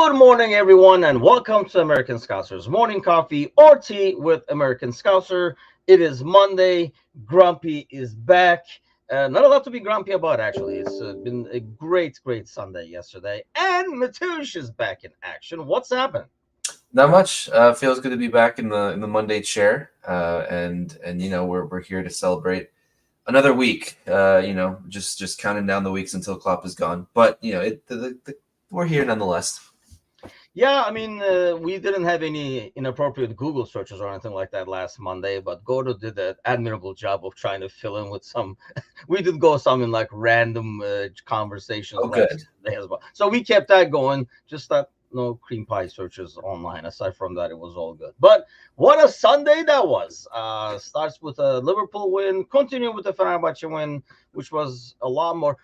Good morning, everyone, and welcome to American Scousers Morning Coffee or Tea with American Scouser. It is Monday. Grumpy is back. Not a lot to be grumpy about, actually. It's been a great Sunday yesterday, and Matoush is back in action. What's happened? Not much. Feels good to be back in the Monday chair, and we're here to celebrate another week. Just counting down the weeks until Klopp is gone. But we're here nonetheless. Yeah, I mean, we didn't have any inappropriate Google searches or anything like that last Monday, but Gordo did an admirable job of trying to fill in with some. We did go some in like random conversations Oh, last good. day as well. So we kept that going. Just that no cream pie searches online. Aside from that, it was all good. But what a Sunday that was! Starts with a Liverpool win, continue with the Fenerbahce win, which was a lot more.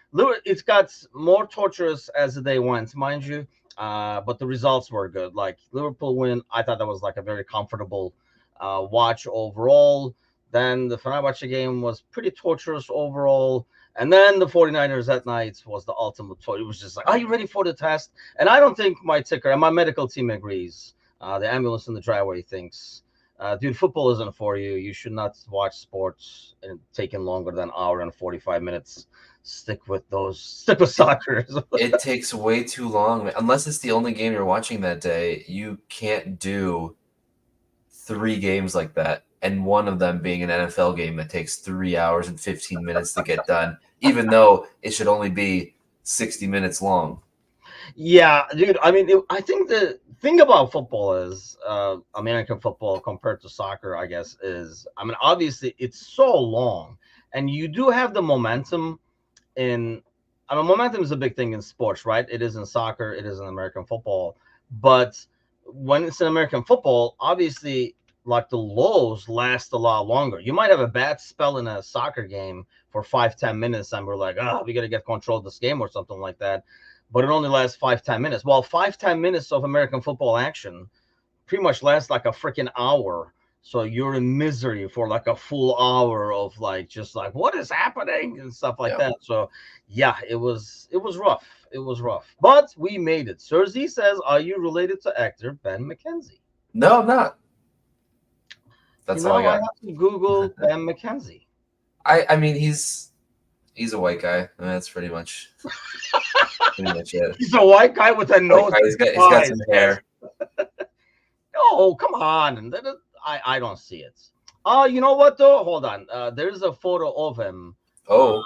It's got more torturous as the day went, mind you, but the results were good. Like Liverpool win, I thought that was like a very comfortable watch overall. Then the Fenerbahce game was pretty torturous overall. And then the 49ers that night was the ultimate torture. It was just like, are you ready for the test? And I don't think my ticker and my medical team agrees. The ambulance in the driveway thinks, dude, football isn't for you. You should not watch sports and taking longer than an hour and 45 minutes. Stick with soccer. It takes way too long. Unless it's the only game you're watching that day, you can't do three games like that, and one of them being an NFL game that takes 3 hours and 15 minutes to get done, even though it should only be 60 minutes long. Yeah, dude. I mean, I think the thing about football is American football compared to soccer, I guess, is I mean, obviously it's so long, and you do have the momentum in. I mean, momentum is a big thing in sports, right? It is in soccer, it is in American football, but when it's in American football, obviously, like the lows last a lot longer. You might have a bad spell in a soccer game for 5-10 minutes, and we're like, oh, we got to get control of this game or something like that, but it only lasts 5-10 minutes. Well, 5-10 minutes of American football action pretty much lasts like a freaking hour. So you're in misery for like a full hour of like just like what is happening and stuff like Yeah. that. So yeah, it was rough. It was rough. But we made it. Cersei says, are you related to actor Ben McKenzie? No, I'm not. You That's all I know, I got. have to Google Ben McKenzie. I mean he's a white guy. I mean, that's pretty much it. He's a white guy with a White nose guy. and He's got eyes. some hair. Oh, come on. I don't see it. You know what though? Hold on. There's a photo of him Oh,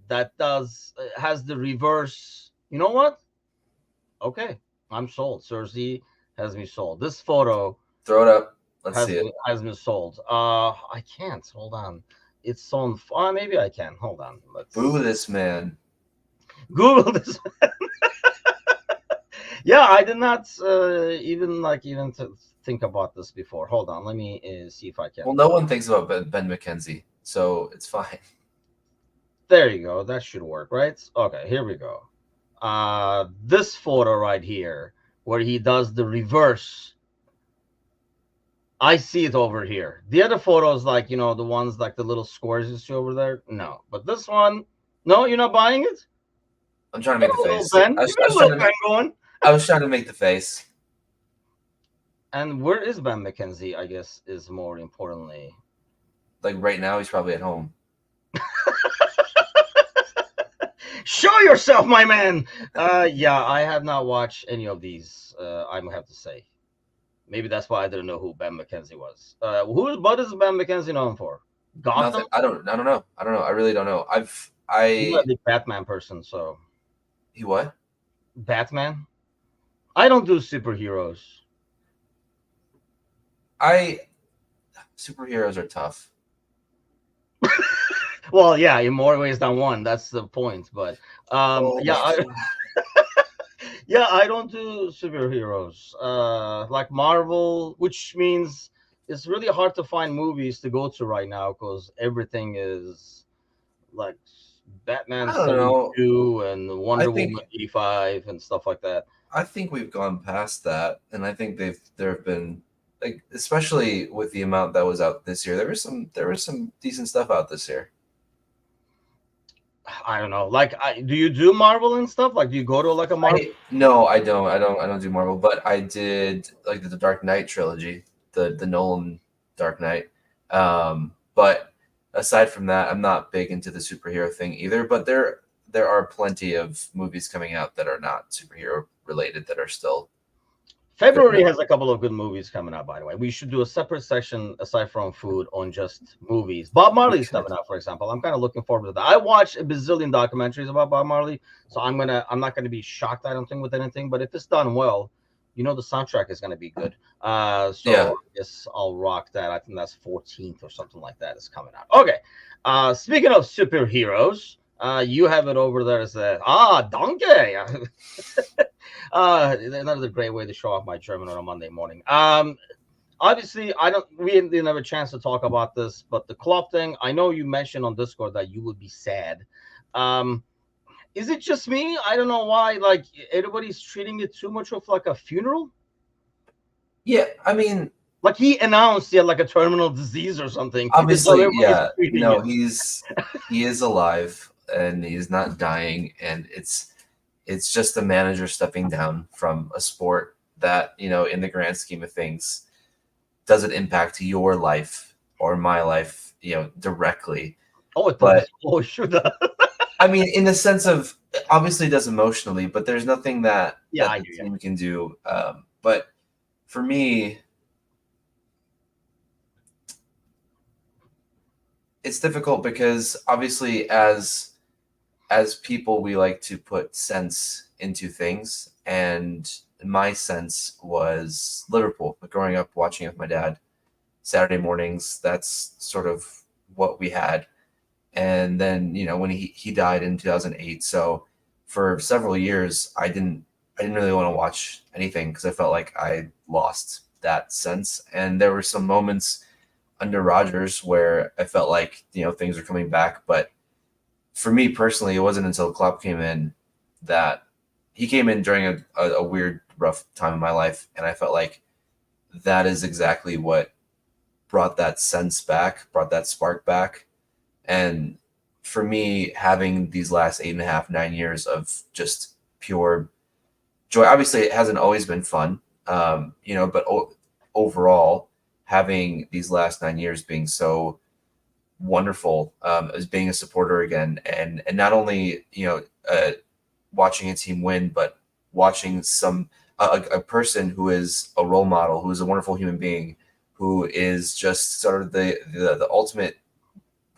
that does has the reverse. You know what? Okay, I'm sold. Cersei has me sold. This photo throw it up. Let's see it. has me sold. I can't. Hold on. It's on. Maybe I can. Hold on. Boo Let's this man. Google this. Yeah, I did not even to think about this before. Hold on. Let me see if I can. Well, no one thinks about Ben McKenzie, so it's fine. There you go. That should work, right? Okay, here we go. This photo right here, where he does the reverse. I see it over here. The other photos, like the ones like the little squares you see over there. No, but this one, no, you're not buying it. I'm trying to Give make me a the little face. Ben. Give me a little Ben going. I was trying to make the face. And where is Ben McKenzie? I guess is more importantly. Like right now, he's probably at home. Show yourself, my man. Yeah, I have not watched any of these. I have to say, maybe that's why I didn't know who Ben McKenzie was. What is Ben McKenzie known for? Gotham. Nothing. I don't know. I really don't know. You're a big Batman person, so He what? Batman. I don't do superheroes. Superheroes are tough. Well, yeah, in more ways than one. That's the point. But yeah, yeah, I don't do superheroes. Like Marvel, which means it's really hard to find movies to go to right now because everything is like Batman I don't know. 72 and I Wonder think Woman 85 and stuff like that. I think we've gone past that, and I think there have been, like, especially with the amount that was out this year, there was some decent stuff out this year. I don't know. Like, do you do Marvel and stuff? Like, do you go to like a Marvel? No, I don't. I don't do Marvel, but I did like the Dark Knight trilogy, the Nolan Dark Knight. But aside from that, I'm not big into the superhero thing either. But there are plenty of movies coming out that are not superhero related that are still good February enough. has a couple of good movies coming out, by the way. We should do a separate section aside from food on just movies. Bob We Marley's could. coming out, for example. I'm kind of looking forward to that. I watched a bazillion documentaries about Bob Marley, so I'm not gonna be shocked, I don't think, with anything. But if it's done well, the soundtrack is gonna be good. So Yeah. I guess I'll rock that. I think that's 14th or something like that is coming out. Okay. Speaking of superheroes, you have it over there as donkey. Another great way to show off my German on a Monday morning. Obviously, we didn't have a chance to talk about this, but the Klopp thing, I know you mentioned on Discord that you would be sad. Um, is it just me? I don't know why. Like, everybody's treating it too much of like a funeral. Yeah, I mean, Like, he announced he had like a terminal disease or something. Is how obviously, everybody's yeah. treating No, it. he is alive and he's not dying, and it's just a manager stepping down from a sport that, in the grand scheme of things, doesn't impact your life or my life, directly. Oh, it does. But Oh, sure does. I mean, in the sense of, obviously it does emotionally, but there's nothing that Yeah, that I the hear you. team can do. But for me, it's difficult because obviously as people we like to put sense into things, and my sense was Liverpool. Growing up watching it with my dad Saturday mornings, that's sort of what we had. And then, when he died in 2008, so for several years I didn't really want to watch anything because I felt like I lost that sense. And there were some moments under Rodgers where I felt like, things are coming back. But for me personally, it wasn't until Klopp came in that he came in during a weird, rough time in my life. And I felt like that is exactly what brought that sense back, brought that spark back. And for me, having these last 8.5, 9 years of just pure joy, obviously it hasn't always been fun, but overall, having these last 9 years being so wonderful, as being a supporter again, and not only watching a team win, but watching a person who is a role model, who is a wonderful human being, who is just sort of the ultimate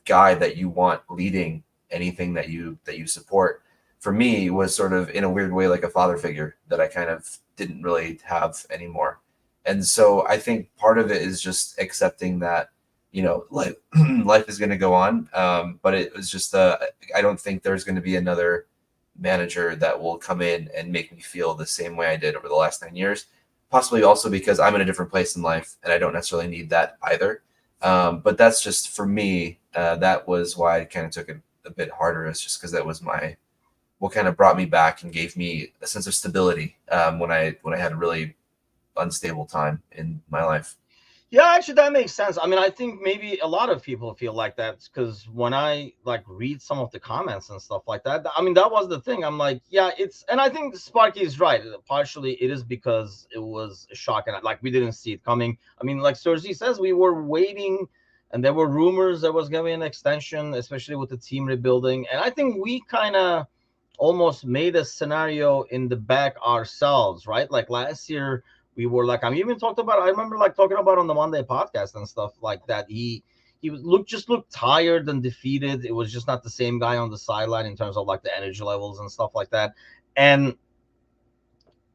guy that you want leading anything that you support. For me, was sort of in a weird way like a father figure that I kind of didn't really have anymore. And so I think part of it is just accepting that, life life is going to go on. But it was just I don't think there's going to be another manager that will come in and make me feel the same way I did over the last 9 years. Possibly also because I'm in a different place in life and I don't necessarily need that either. But that's just for me. That was why I kind of took it a bit harder. It's just because that was what kind of brought me back and gave me a sense of stability, when I had a really unstable time in my life. Yeah, actually, that makes sense. I mean, I think maybe a lot of people feel like that because when I like read some of the comments and stuff like that, I mean, that was the thing. I'm like, yeah, and I think Sparky is right. Partially, it is because it was a shock and like we didn't see it coming. I mean, like Sergi says, we were waiting, and there were rumors there was going to be an extension, especially with the team rebuilding. And I think we kind of almost made a scenario in the back ourselves, right? Like last year we were like, I remember like talking about on the Monday podcast and stuff like that. He was looked tired and defeated. It was just not the same guy on the sideline in terms of like the energy levels and stuff like that. And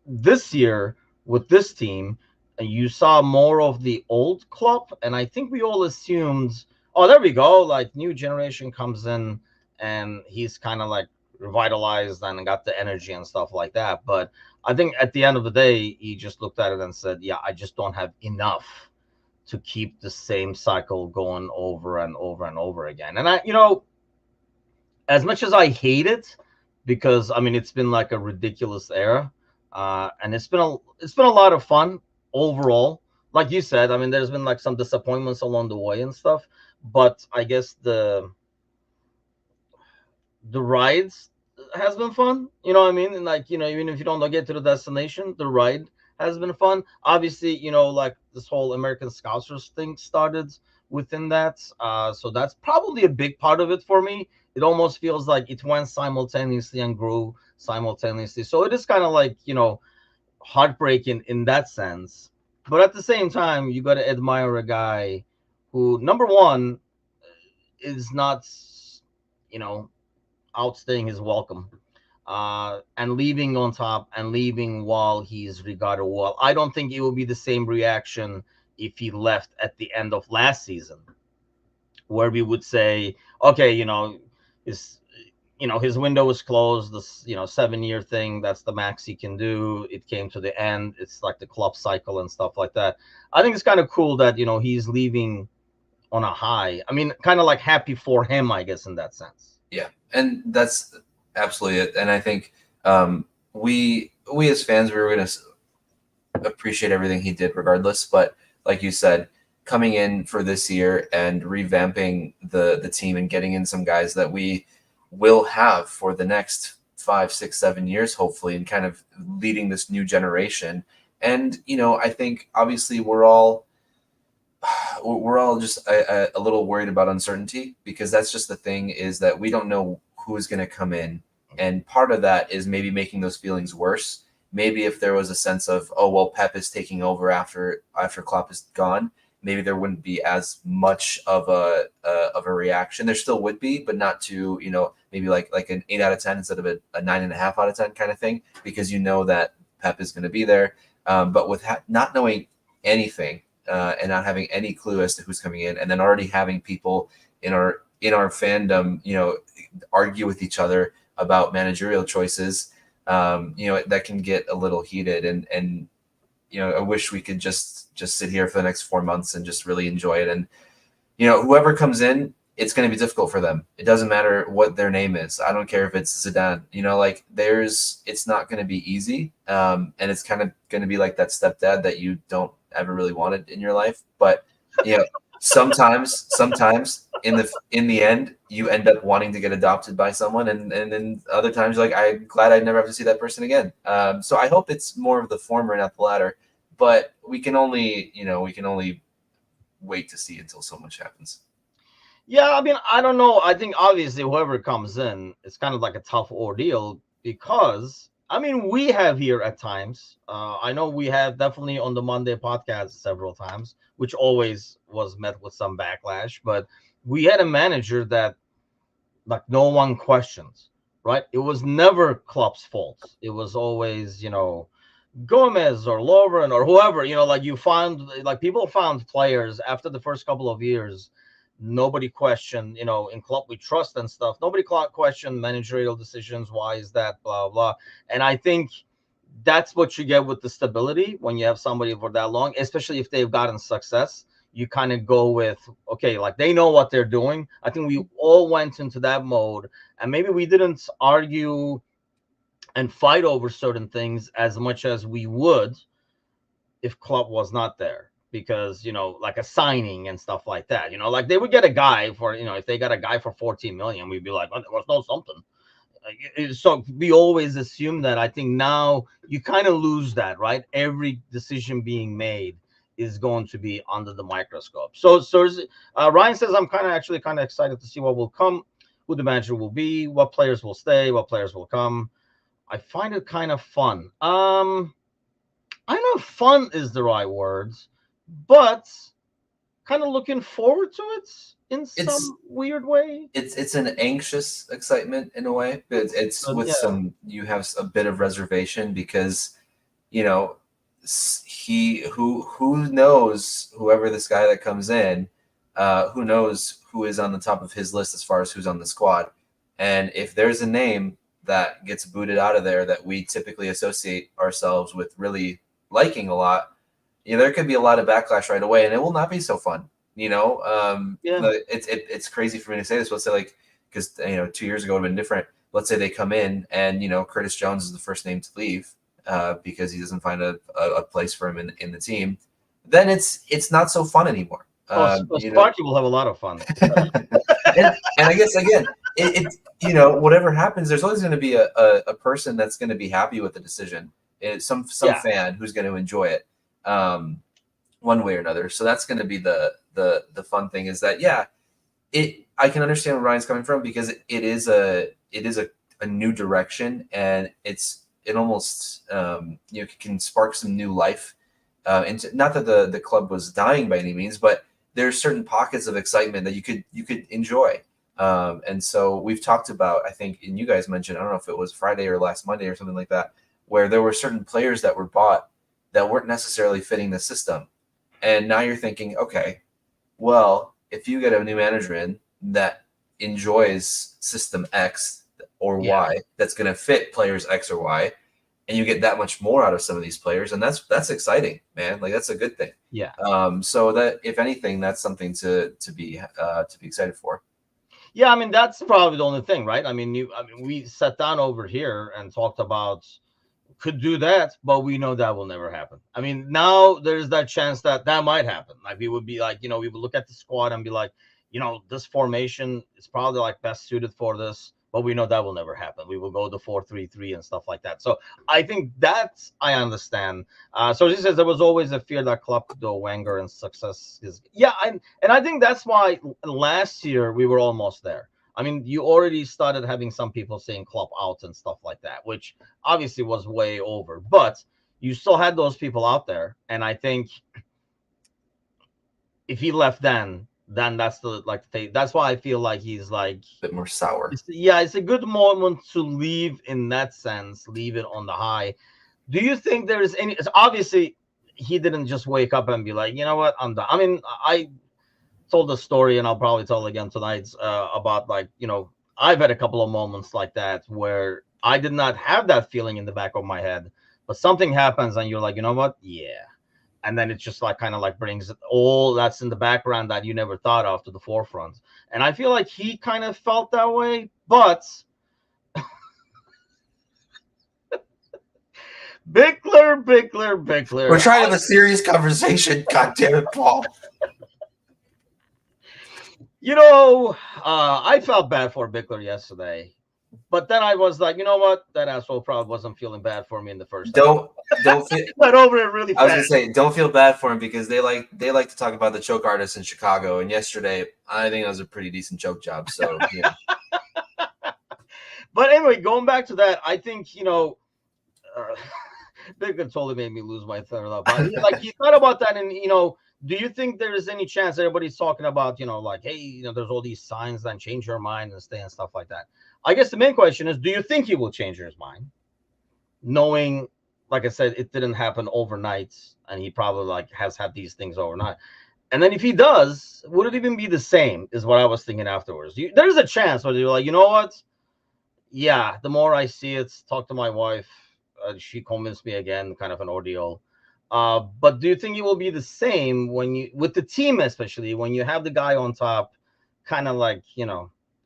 this year with this team, you saw more of the old Klopp, and I think we all assumed, oh, there we go, like new generation comes in, and he's kind of like revitalized and got the energy and stuff like that. But I think at the end of the day, he just looked at it and said, "Yeah, I just don't have enough to keep the same cycle going over and over and over again." And as much as I hate it, because I mean it's been like a ridiculous era, and it's been a lot of fun overall. Like you said, I mean there's been like some disappointments along the way and stuff, but I guess the rides has been fun. You know what I mean? And like, even if you don't get to the destination, the ride has been fun. Obviously, like this whole American Scousers thing started within that. So that's probably a big part of it for me. It almost feels like it went simultaneously and grew simultaneously. So it is kind of like, heartbreaking in that sense. But at the same time, you got to admire a guy who, number one, is not, you know, outstaying his welcome, and leaving on top and leaving while he's regarded well. I don't think it will be the same reaction if he left at the end of last season, where we would say, okay, his his window was closed. This 7-year thing, that's the max he can do. It came to the end. It's like the club cycle and stuff like that. I think it's kind of cool that he's leaving on a high. I mean, kind of like happy for him, I guess, in that sense. Yeah, and that's absolutely it. And I think we as fans, we were going to appreciate everything he did regardless. But like you said, coming in for this year and revamping the team and getting in some guys that we will have for the next 5, 6, 7 years, hopefully, and kind of leading this new generation. And I think obviously we're all just a little worried about uncertainty, because that's just the thing, is that we don't know who is going to come in. And part of that is maybe making those feelings worse. Maybe if there was a sense of, oh, well, Pep is taking over after Klopp is gone, maybe there wouldn't be as much of a reaction. There still would be, but not to, maybe like an 8 out of 10 instead of a 9.5 out of 10 kind of thing, because that Pep is going to be there. But with not knowing anything, and not having any clue as to who's coming in, and then already having people in our fandom, argue with each other about managerial choices, that can get a little heated. And I wish we could just sit here for the next 4 months and just really enjoy it. And whoever comes in, it's going to be difficult for them. It doesn't matter what their name is. I don't care if it's Zidane. It's not going to be easy, and it's kind of going to be like that stepdad that you don't ever really wanted in your life. But sometimes in the end, you end up wanting to get adopted by someone, and then other times you're like, I'm glad I'd never have to see that person again. So I hope it's more of the former, not the latter. But we can only wait to see until so much happens. Yeah, I mean, I don't know. I think obviously whoever comes in, it's kind of like a tough ordeal because I mean we have here at times. I know we have definitely on the Monday podcast several times, which always was met with some backlash. But we had a manager that like no one questions, right? It was never Klopp's fault. It was always Gomez or Lovren or whoever. Like you found like people found players after the first couple of years. Nobody questioned, in Club we trust and stuff. Nobody questioned managerial decisions. Why is that? Blah blah. And I think that's what you get with the stability when you have somebody for that long, especially if they've gotten success. You kind of go with, okay, like they know what they're doing. I think we all went into that mode, and maybe we didn't argue and fight over certain things as much as we would if Klopp was not there, because like a signing and stuff like that, like they would get a guy for, if they got a guy for 14 million, we'd be like, oh, there was no something. So we always assume that. I think now you kind of lose that, right? Every decision being made is going to be under the microscope. So Ryan says, I'm actually kind of excited to see what will come, who the manager will be, what players will stay, what players will come. I find it kind of fun. I know fun is the right words, but kind of looking forward to it in some weird way. It's an anxious excitement in a way, but it's with you have a bit of reservation, because who knows, whoever this guy that comes in, who knows who is on the top of his list as far as who's on the squad. And if there's a name that gets booted out of there that we typically associate ourselves with really liking a lot, there could be a lot of backlash right away, and it will not be so fun. It's crazy for me to say this, but let's say, like, because 2 years ago it would have been different. Let's say they come in and Curtis Jones is the first name to leave because he doesn't find a place for him in the team. Then it's not so fun anymore. Sparky will have a lot of fun. and I guess again, whatever happens, there's always going to be a person that's going to be happy with the decision. It's some Yeah, fan who's going to enjoy it, one way or another. So that's going to be the fun thing is that I can understand where Ryan's coming from because it is a new direction and it almost can spark some new life into, not that the club was dying by any means, but there's certain pockets of excitement that you could enjoy. And so we've talked about, I think, and you guys mentioned, I don't know if it was Friday or last Monday or something like that, where there were certain players that were bought that weren't necessarily fitting the system. And now you're thinking, okay, well, if you get a new manager in that enjoys system X or yeah, Y, that's going to fit players X or Y, and you get that much more out of some of these players, and that's exciting, man. Like that's a good thing. yeah. So that if anything, that's something to be excited for. Yeah, I mean that's probably the only thing, right? I mean we sat down over here and talked about could do that, but we know that will never happen. I mean, now there's that chance that that might happen. Like we would be like, we would look at the squad and be like, this formation is probably like best suited for this, but we know that will never happen. We will go the 4-3-3 and stuff like that. So I think that I understand. So she says there was always a fear that Klopp could do a Wenger and success is and I think that's why last year we were almost there. I mean, you already started having some people saying Klopp out and stuff like that, which obviously was way over, but you still had those people out there. And I think if he left then that's the that's why I feel like he's like A bit more sour. it's a good moment to leave in that sense, leave it on the high. Do you think there's any obviously he didn't just wake up and be like, you know what, I'm done. I mean, I told the story and I'll probably tell it again tonight about I've had a couple of moments like that where I did not have that feeling in the back of my head, but something happens and you're like, you know what? Yeah. And then it's just like kind of like brings all that's in the background that you never thought of to the forefront. And I feel like he kind of felt that way, but Bickler. We're trying to have a serious conversation. God damn it, Paul. I felt bad for Bickler yesterday, but then I was like, you know what? That asshole probably wasn't feeling bad for me in the first half. Don't feel. Went over it really I was fast. gonna say, don't feel bad for him because they like to talk about the choke artists in Chicago. And yesterday, I think that was a pretty decent choke job. So yeah. But anyway, going back to that, I think Bickler totally made me lose my third up. But he thought about that, and do you think there is any chance everybody's talking about, like, hey, there's all these signs that change your mind and stay and stuff like that? I guess the main question is, do you think he will change his mind? Knowing, like I said, it didn't happen overnight, and he probably has had these things overnight. And then if he does, would it even be the same? Is what I was thinking afterwards. There's a chance where you're like, you know what? Yeah, the more I see it, talk to my wife. She convinced me again, kind of an ordeal. But do you think it will be the same with the team, especially when you have the guy on top, kind of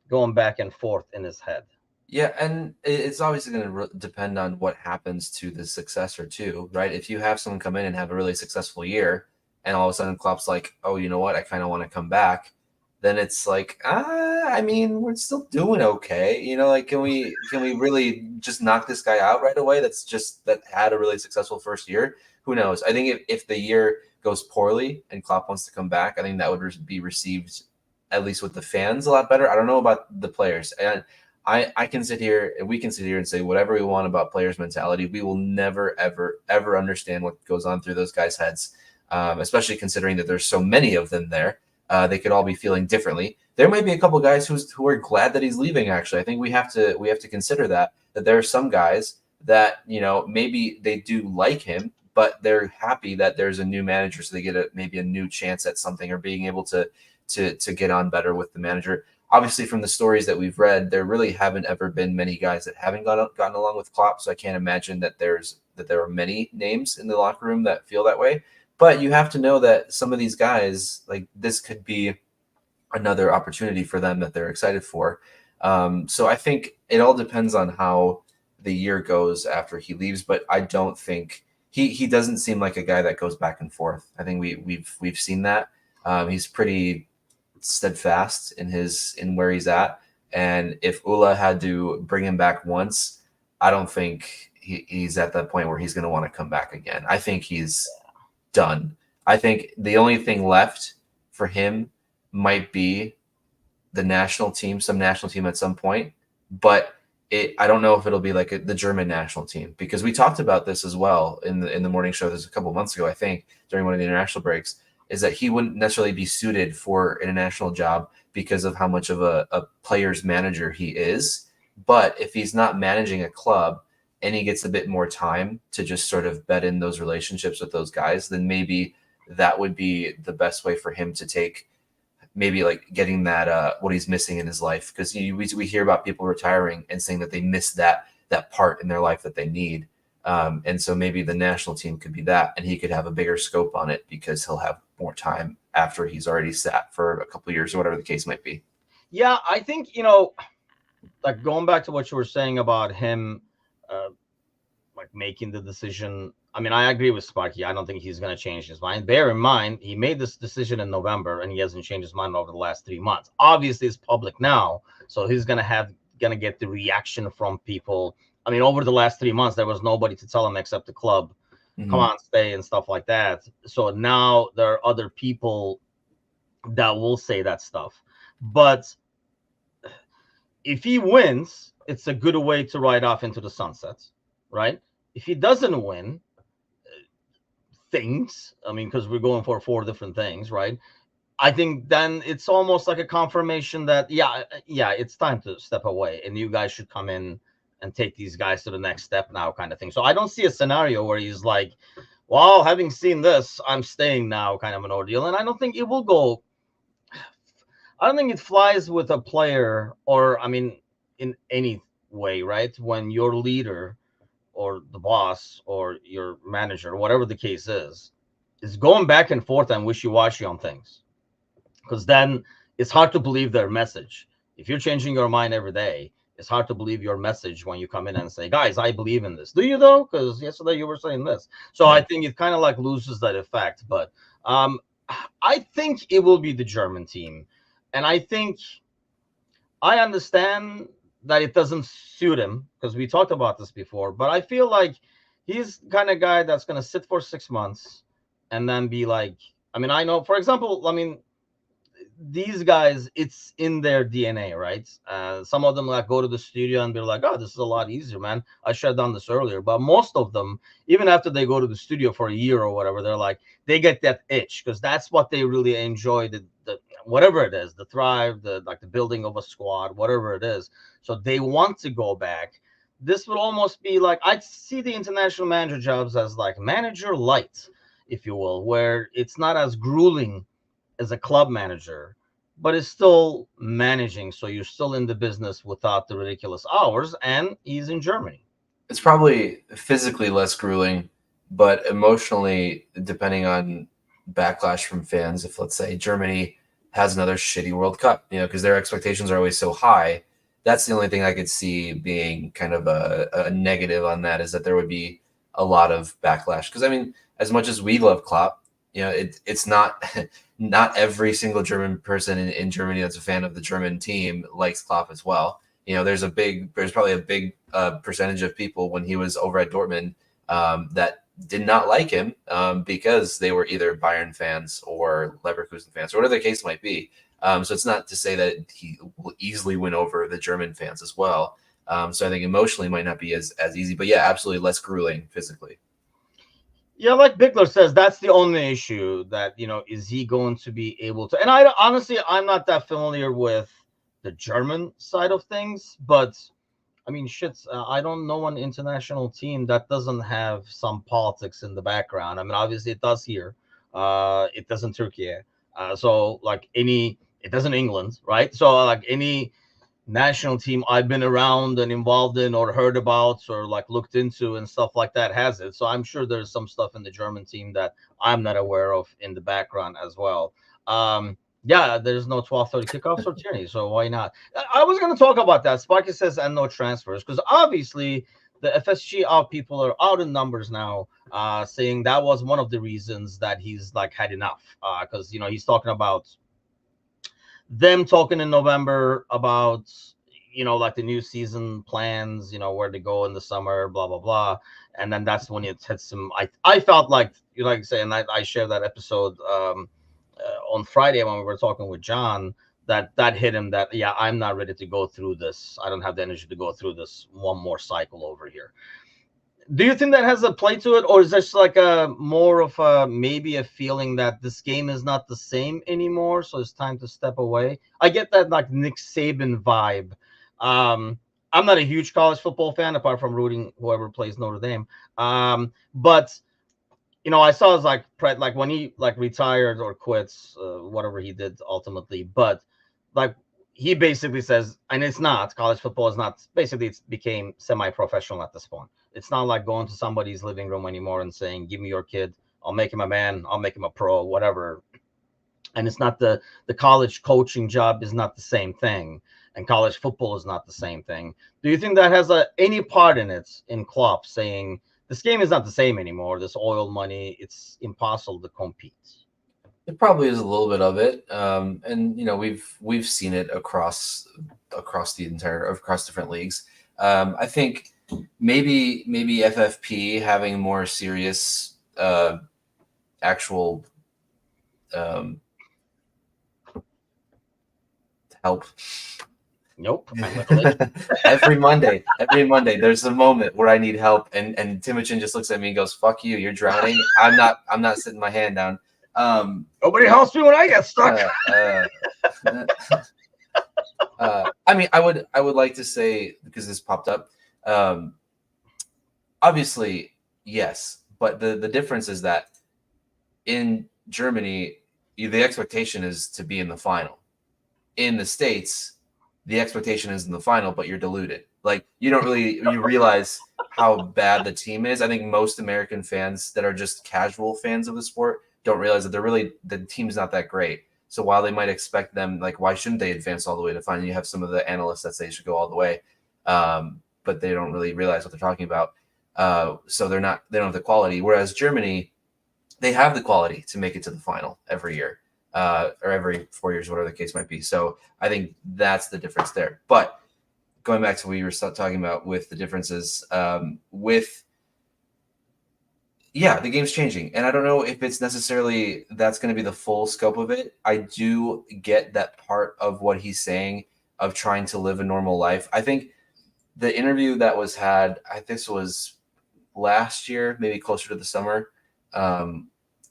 going back and forth in his head? Yeah, and it's obviously going to depend on what happens to the successor too, right? If you have someone come in and have a really successful year, and all of a sudden Klopp's like, "Oh, you know what? I kind of want to come back," then it's like, I mean, we're still doing okay. Can we really just knock this guy out right away? That had a really successful first year. Who knows? I think if the year goes poorly and Klopp wants to come back, I think that would be received, at least with the fans, a lot better. I don't know about the players, and I can sit here and we can sit here and say whatever we want about players' mentality. We will never, ever, ever understand what goes on through those guys' heads, especially considering that there's so many of them there. They could all be feeling differently. There might be a couple guys who are glad that he's leaving. Actually, I think we have to consider that there are some guys that maybe they do like him, but they're happy that there's a new manager, so they get maybe a new chance at something or being able to get on better with the manager. Obviously, from the stories that we've read, there really haven't ever been many guys that haven't gotten along with Klopp. So I can't imagine that there are many names in the locker room that feel that way. But you have to know that some of these guys, like this, could be another opportunity for them that they're excited for. So I think it all depends on how the year goes after he leaves. But I don't think he doesn't seem like a guy that goes back and forth. I think we've seen that. He's pretty steadfast in where he's at, And if Ula had to bring him back once, I don't think he's at that point where he's going to want to come back again. I think he's done. I think the only thing left for him might be the national team, some national team at some point. But I don't know if it'll be like the German national team, because we talked about this as well in the morning show. There's a couple of months ago, I think, during one of the international breaks, is that he wouldn't necessarily be suited for an international job because of how much of a player's manager he is. But if he's not managing a club and he gets a bit more time to just sort of bed in those relationships with those guys, then maybe that would be the best way for him to take maybe like getting that what he's missing in his life. Because we hear about people retiring and saying that they miss that part in their life that they need. And so maybe the national team could be that, and he could have a bigger scope on it because he'll have more time after he's already sat for a couple of years or whatever the case might be. Yeah, I think, like going back to what you were saying about him, like making the decision. I mean, I agree with Sparky. I don't think he's going to change his mind. Bear in mind, he made this decision in November, and he hasn't changed his mind over the last 3 months. Obviously, it's public now, so he's going to get the reaction from people. I mean, over the last 3 months, there was nobody to tell him except the club, come on, stay, and stuff like that. So now there are other people that will say that stuff. But if he wins, it's a good way to ride off into the sunset, right? If he doesn't win, I mean, because we're going for 4 different things, right? I think then it's almost like a confirmation that, yeah, it's time to step away, and you guys should come in and take these guys to the next step now, kind of thing. So I don't see a scenario where he's like, well, having seen this, I'm staying now, kind of an ordeal. And I don't think it will go. I don't think it flies with a player, or, I mean, in any way, right? When your leader or the boss or your manager, whatever the case is going back and forth and wishy-washy on things. Because then it's hard to believe their message. If you're changing your mind every day, it's hard to believe your message when you come in and say, guys, I believe in this. Do you though? Because yesterday you were saying this. So I think it kind of like loses that effect. But I think it will be the German team. And I think I understand that it doesn't suit him, because we talked about this before, but I feel like he's the kind of guy that's going to sit for 6 months and then be like, I mean, I know, for example, I mean, these guys, it's in their DNA, right? Some of them like go to the studio and be like, oh, this is a lot easier, man. I should have done this earlier. But most of them, even after they go to the studio for a year or whatever, they're like, they get that itch, because that's what they really enjoy, the whatever it is, the thrive, the building of a squad, whatever it is. So they want to go back. This would almost be like, I'd see the international manager jobs as like manager light, if you will, where it's not as grueling as a club manager, but it's still managing. So you're still in the business without the ridiculous hours, and he's in Germany. It's probably physically less grueling, but emotionally, depending on backlash from fans, if let's say Germany has another shitty World Cup, because their expectations are always so high. That's the only thing I could see being kind of a negative on that, is that there would be a lot of backlash. Because I mean, as much as we love Klopp, it's not not every single German person in Germany that's a fan of the German team likes Klopp as well. There's probably a big percentage of people when he was over at Dortmund that did not like him because they were either Bayern fans or Leverkusen fans, or whatever the case might be. So it's not to say that he will easily win over the German fans as well. So I think emotionally might not be as easy, but yeah, absolutely less grueling physically. Yeah, like Bickler says, that's the only issue, that, is he going to be able to? And I honestly, I'm not that familiar with the German side of things, but I mean, I don't know an international team that doesn't have some politics in the background. I mean, obviously it does here. It does in Turkey. So like it does in England, right? So like any national team I've been around and involved in or heard about or like looked into and stuff like that has it. So I'm sure there's some stuff in the German team that I'm not aware of in the background as well. Yeah, there's no 12:30 kickoffs or Tierney, so why not? I was going to talk about that. Sparky says, and no transfers, because obviously the FSG out people are out in numbers now, saying that was one of the reasons that he's like had enough, because he's talking about them talking in November about like the new season plans, where to go in the summer, blah blah blah, and then that's when it hits him. I felt like like I say, and I shared that episode on Friday when we were talking with John. That hit him. That yeah, I'm not ready to go through this. I don't have the energy to go through this one more cycle over here. Do you think that has a play to it, or is this like a more of a maybe a feeling that this game is not the same anymore, so it's time to step away? I get that like Nick Saban vibe. I'm not a huge college football fan, apart from rooting whoever plays Notre Dame. But I saw his like when he like retired or quits, whatever he did ultimately. But like he basically says, and it's not college football is not basically it's became semi-professional at this point. It's not like going to somebody's living room anymore and saying, "Give me your kid, I'll make him a man, I'll make him a pro, whatever." And it's not the college coaching job is not the same thing, and college football is not the same thing. Do you think that has any part in it in Klopp saying this game is not the same anymore? This oil money, it's impossible to compete. It probably is a little bit of it, and we've seen it across different leagues. I think maybe FFP having more serious actual help. Nope. every Monday, there's a moment where I need help, and Timothy just looks at me and goes, "Fuck you, you're drowning." I'm not sitting my hand down. Nobody helps me when I get stuck. I mean, I would like to say, because this popped up, obviously yes, but the difference is that in Germany the expectation is to be in the final. In the States, the expectation is in the final, but you're diluted. Like you realize how bad the team is. I think most American fans that are just casual fans of the sport don't realize that the team's not that great. So while they might expect them, like, why shouldn't they advance all the way to final? You have some of the analysts that say they should go all the way, but they don't really realize what they're talking about. So they don't have the quality. Whereas Germany, they have the quality to make it to the final every year, or every 4 years, whatever the case might be. So I think that's the difference there. But going back to what you were talking about with the differences, the game's changing. And I don't know if it's necessarily that's going to be the full scope of it. I do get that part of what he's saying of trying to live a normal life. I think the interview that was had, I think this was last year, maybe closer to the summer,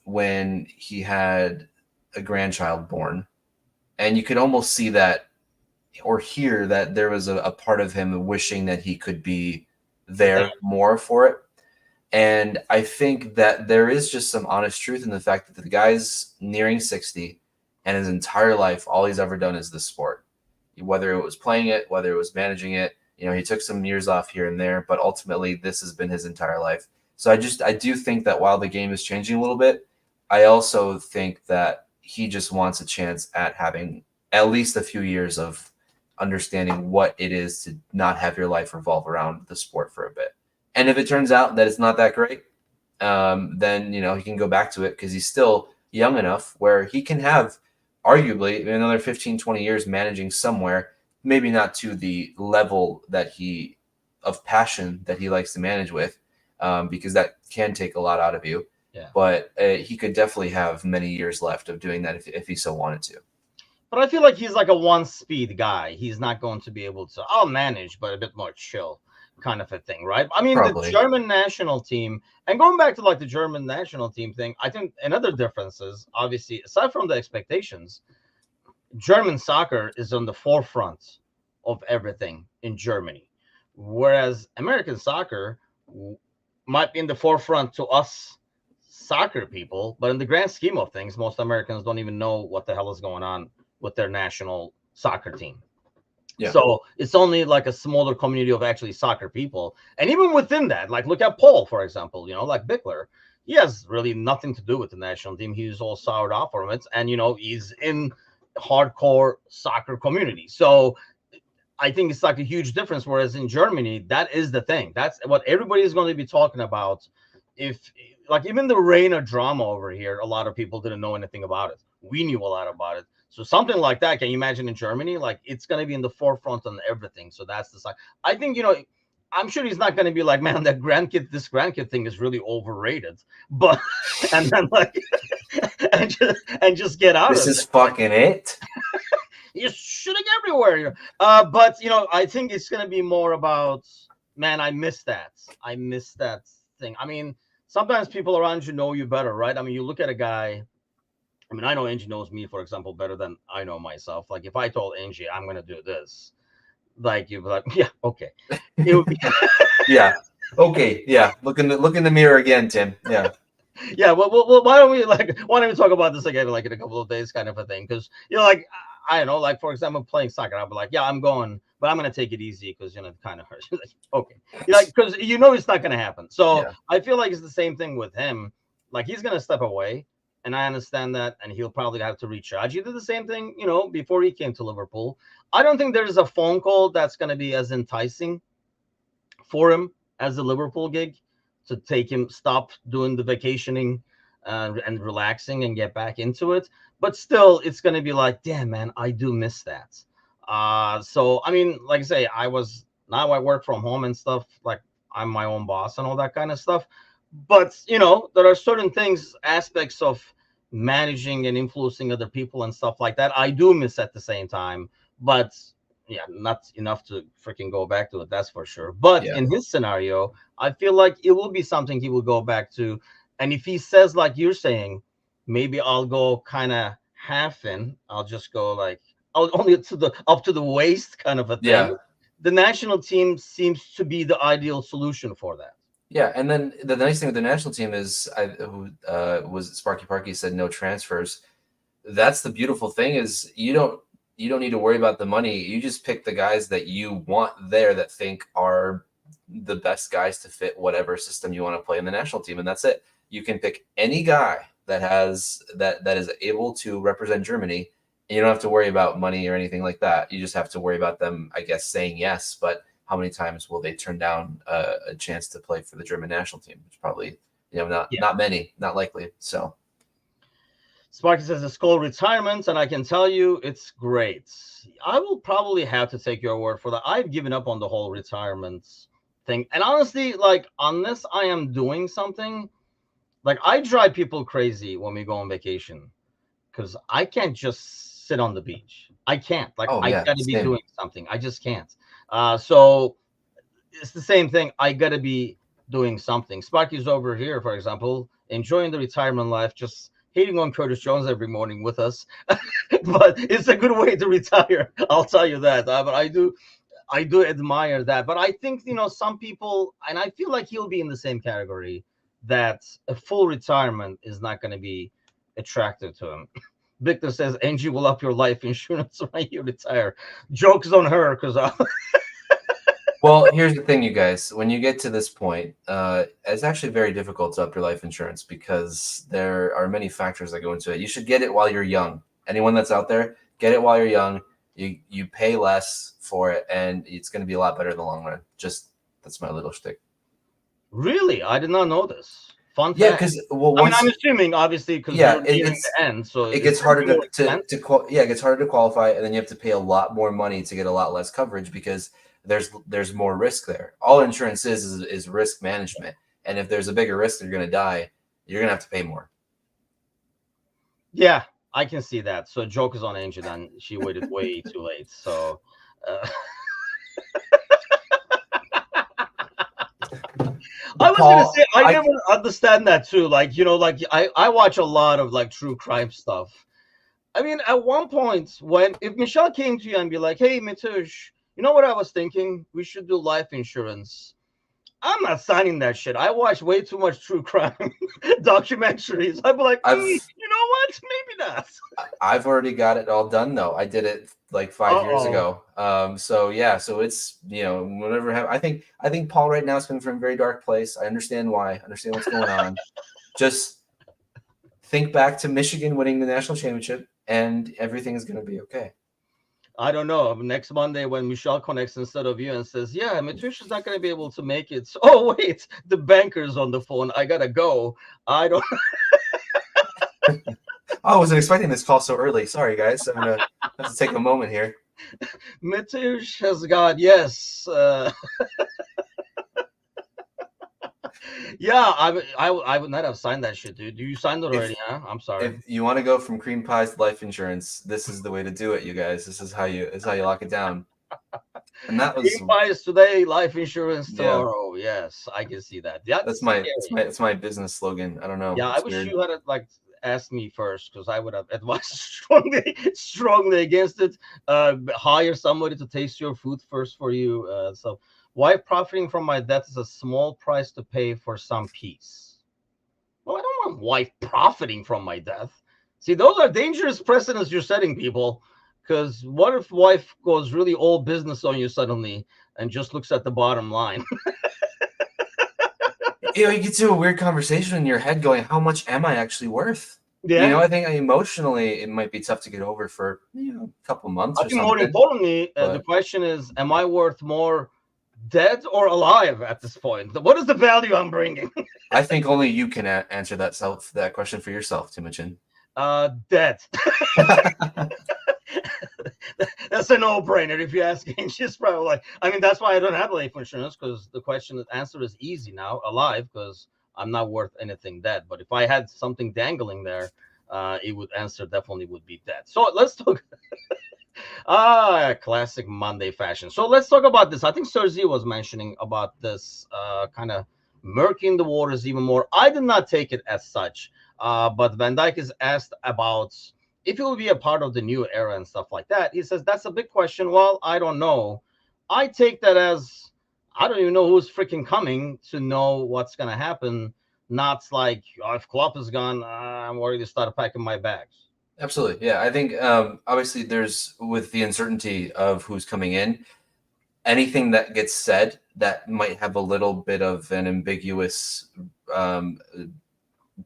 when he had a grandchild born. And you could almost see that or hear that there was a part of him wishing that he could be there more for it. And I think that there is just some honest truth in the fact that the guy's nearing 60 and his entire life, all he's ever done is this sport. Whether it was playing it, whether it was managing it, he took some years off here and there, but ultimately this has been his entire life. So I do think that while the game is changing a little bit, I also think that he just wants a chance at having at least a few years of understanding what it is to not have your life revolve around the sport for a bit. And if it turns out that it's not that great, then, he can go back to it because he's still young enough where he can have arguably another 15, 20 years managing somewhere, maybe not to the level of passion that he likes to manage with, because that can take a lot out of you. Yeah. But he could definitely have many years left of doing that if he so wanted to. But I feel like he's like a one-speed guy. He's not going to be able to, I'll manage, but a bit more chill kind of a thing, right? I mean, Probably. The German national team, and going back to like the German national team thing, I think another difference is, obviously, aside from the expectations, German soccer is on the forefront of everything in Germany. Whereas American soccer might be in the forefront to us soccer people, but in the grand scheme of things, most Americans don't even know what the hell is going on with their national soccer team. Yeah. So it's only like a smaller community of actually soccer people. And even within that, like look at Paul, for example, like Bickler. He has really nothing to do with the national team. He's all soured off from it. And, he's in hardcore soccer community. So I think it's like a huge difference. Whereas in Germany, that is the thing. That's what everybody is going to be talking about. If like even the Reina drama over here, a lot of people didn't know anything about it. We knew a lot about it. So something like that, can you imagine in Germany? Like it's going to be in the forefront on everything. So that's the sign. I think, I'm sure he's not going to be like, man, this grandkid thing is really overrated. But, and then like, and just get out This of is it. fucking it. You're shooting everywhere. But, I think it's going to be more about, man, I miss that. I miss that thing. I mean, sometimes people around you know you better, right? I mean, you look at a guy. I mean, I know Angie knows me, for example, better than I know myself. Like, if I told Angie I'm going to do this, like, you'd be like, yeah, okay. It would be, Yeah. Okay. Yeah. Look in the mirror again, Tim. Yeah. yeah. Well, why don't we talk about this again, like in a couple of days, kind of a thing? Because like, I don't know, like for example, playing soccer, I'll be like, yeah, I'm going, but I'm going to take it easy because it kind of hurts. Like, okay, like because it's not going to happen. So Yeah. I feel like it's the same thing with him. Like he's going to step away. And I understand that, and he'll probably have to recharge. He did the same thing, before he came to Liverpool. I don't think there's a phone call that's going to be as enticing for him as the Liverpool gig to take him stop doing the vacationing and relaxing and get back into it. But still, it's going to be like, damn, man, I do miss that. So I mean, like I say, now I work from home and stuff. Like I'm my own boss and all that kind of stuff. But there are certain things, aspects of managing and influencing other people and stuff like that I do miss at the same time. But yeah, not enough to freaking go back to it, that's for sure. But Yeah. in his scenario, I feel like it will be something he will go back to. And if he says, like you're saying, maybe I'll go kind of half in, I'll just go like only to the up to the waist kind of a thing. Yeah. The national team seems to be the ideal solution for that. Yeah, and then the nice thing with the national team is, who was it, Sparky Parky said no transfers. That's the beautiful thing, is you don't need to worry about the money. You just pick the guys that you want there, that think are the best guys to fit whatever system you want to play in the national team, and that's it. You can pick any guy that is able to represent Germany, and you don't have to worry about money or anything like that. You just have to worry about them, I guess, saying yes, but how many times will they turn down a chance to play for the German national team? Which probably, not many, not likely. So Sparky says it's called retirement, and I can tell you it's great. I will probably have to take your word for that. I've given up on the whole retirement thing. And honestly, like, unless I am doing something, like, I drive people crazy when we go on vacation because I can't just sit on the beach. I can't. Like, oh I yeah, got to be same. doing something. I just can't. So it's the same thing. I got to be doing something. Sparky's over here, for example, enjoying the retirement life, just hating on Curtis Jones every morning with us. But it's a good way to retire. I'll tell you that. But I do admire that. But I think, some people, and I feel like he'll be in the same category, that a full retirement is not going to be attractive to him. Victor says, Angie will up your life insurance when you retire. Joke's on her, because Well, here's the thing, you guys. When you get to this point, it's actually very difficult to up your life insurance because there are many factors that go into it. You should get it while you're young. Anyone that's out there, get it while you're young. You pay less for it, and it's going to be a lot better in the long run. Just that's my little shtick. Really, I did not know this. Fun Yeah, fact. because I'm assuming, obviously, because you're nearing the end, so it gets harder it gets harder to qualify, and then you have to pay a lot more money to get a lot less coverage because there's more risk there. All insurance is risk management, and if there's a bigger risk that you're going to die, you're going to have to pay more. Yeah, I can see that. So joke is on Angie, then she waited way too late. So I was gonna say I never understand that too. Like, like I watch a lot of like true crime stuff. I mean, at one point, if Michelle came to you and be like, "Hey, Mitush, you know what I was thinking? We should do life insurance." I'm not signing that shit. I watch way too much true crime documentaries. I'd be like, you know what? Maybe not. I've already got it all done though. I did it like 5 years ago. So yeah, so it's whatever. I think Paul right now is coming from a very dark place. I understand why. I understand what's going on. Just think back to Michigan winning the national championship, and everything is going to be okay. I don't know. Next Monday, when Michelle connects instead of you and says, "Yeah, Matricia's not going to be able to make it." So, oh wait, the banker's on the phone. I gotta go. I don't. I wasn't expecting this call so early. Sorry, guys. I'm gonna have to take a moment here. Mitush has got yes. Yeah, I would not have signed that shit, dude. You signed it already, If huh? I'm sorry. if you want to go from cream pies to life insurance, this is the way to do it, you guys. This is how you lock it down. And that was Cream pies today, life insurance yeah. tomorrow. Yes, I can see that. That's That's my it's scary. my it's my business slogan. I don't know. Yeah, I It's wish weird. you had like asked me first because I would have advised strongly against it. Hire somebody to taste your food first for you. So, why profiting from my death is a small price to pay for some peace. Well, I don't want wife profiting from my death. See, those are dangerous precedents you're setting, people. Because what if wife goes really all business on you suddenly and just looks at the bottom line? You get to a weird conversation in your head going, how much am I actually worth? Yeah. I think emotionally it might be tough to get over for a couple months I or think more something. importantly, the But question is, am I worth more dead or alive at this point? What is the value I'm bringing? I think only you can answer that question for yourself, Timothy. Dead. That's a no-brainer if you ask me. She's probably like, I mean, that's why I don't have life insurance because the answer is easy now, alive, because I'm not worth anything dead. But if I had something dangling there, it would answer definitely would be dead. So let's talk. Classic Monday fashion. So let's talk about this. I think Sergi was mentioning about this kind of murking the waters even more. I did not take it as such, but Van Dyke is asked about if it will be a part of the new era and stuff like that. He says that's a big question. Well, I don't know. I take that as I don't even know who's freaking coming to know what's going to happen. Not like oh, if Klopp is gone, I'm already start packing my bags. Absolutely. Yeah. I think obviously there's with the uncertainty of who's coming in, anything that gets said that might have a little bit of an ambiguous um,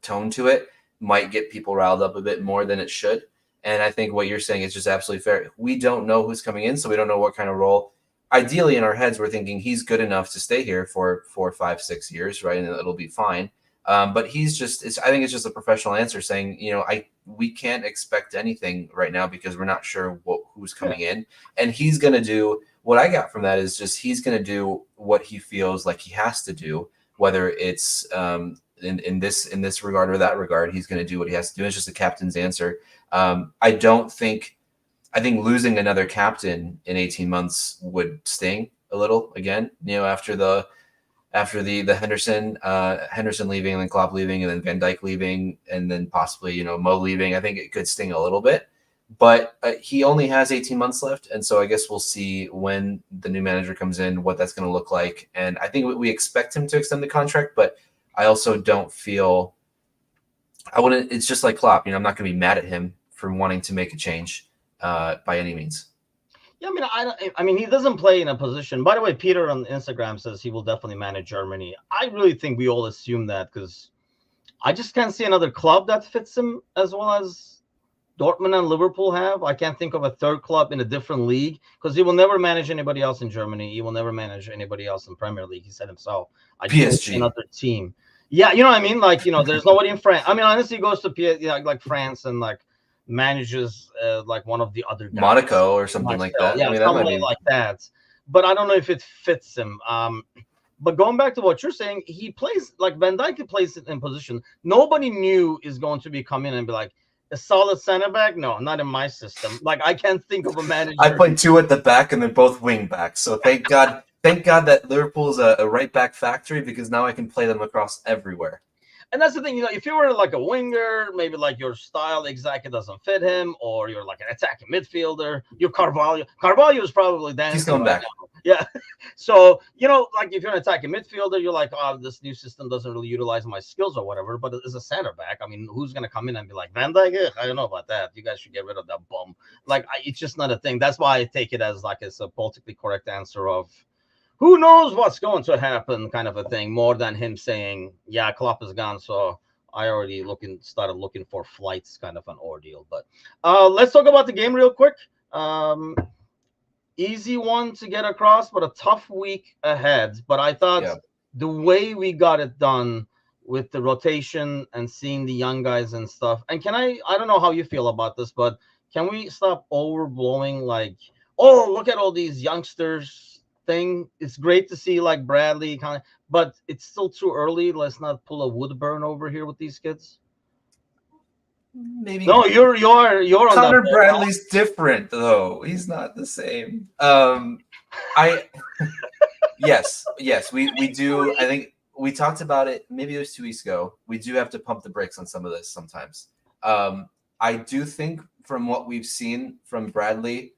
tone to it might get people riled up a bit more than it should. And I think what you're saying is just absolutely fair. We don't know who's coming in, so we don't know what kind of role. Ideally, in our heads, we're thinking he's good enough to stay here for 4, 5, 6 years, right? And it'll be fine. But he's just, I think it's just a professional answer saying, we can't expect anything right now because we're not sure who's coming in. And he's going to do what I got from that is just he's going to do what he feels like he has to do, whether it's in this regard or that regard. He's going to do what he has to do. It's just a captain's answer. I think losing another captain in 18 months would sting a little again, after the Henderson leaving and then Klopp leaving and then Van Dijk leaving and then possibly, Mo leaving. I think it could sting a little bit, but he only has 18 months left. And so I guess we'll see when the new manager comes in, what that's going to look like. And I think we expect him to extend the contract, but I also don't feel it's just like Klopp, I'm not going to be mad at him for wanting to make a change by any means. Yeah, I mean, he doesn't play in a position. By the way, Peter on Instagram says he will definitely manage Germany. I really think we all assume that because I just can't see another club that fits him as well as Dortmund and Liverpool have. I can't think of a third club in a different league because he will never manage anybody else in Germany. He will never manage anybody else in Premier League. He said himself. I just don't see another team. Yeah, you know what I mean? Like, there's nobody in France. I mean, honestly, he goes to like France and like manages like one of the other guys. Monaco or something like that. Yeah, somebody like that. But I don't know if it fits him. But going back to what you're saying, he plays like Van Dijk plays it in position. Nobody knew is going to be coming in and be like a solid center back. No, not in my system. Like I can't think of a manager. I played two at the back and they're both wing backs. So thank God that Liverpool's a right back factory because now I can play them across everywhere. And that's the thing, if you were like a winger, maybe like your style exactly doesn't fit him, or you're like an attacking midfielder, you're Carvalho. Carvalho is probably dancing. He's coming back. Now. Yeah. So, like if you're an attacking midfielder, you're like, oh, this new system doesn't really utilize my skills or whatever. But as a center back, I mean, who's going to come in and be like, Van Dijk? I don't know about that. You guys should get rid of that bum. Like, it's just not a thing. That's why I take it as like it's a politically correct answer of, who knows what's going to happen kind of a thing, more than him saying, yeah, Klopp is gone, so I already started looking for flights, kind of an ordeal. But let's talk about the game real quick. Easy one to get across, but a tough week ahead. But I thought the way we got it done with the rotation and seeing the young guys and stuff. And I don't know how you feel about this, but can we stop overblowing like, oh, look at all these youngsters thing. It's great to see like Bradley kind of, but it's still too early. Let's not pull a Woodburn over here with these kids. Maybe. No, you're on Connor that. Bradley's different though. He's not the same. Yes, we do. I think we talked about it. Maybe it was 2 weeks ago. We do have to pump the brakes on some of this sometimes. I do think from what we've seen from Bradley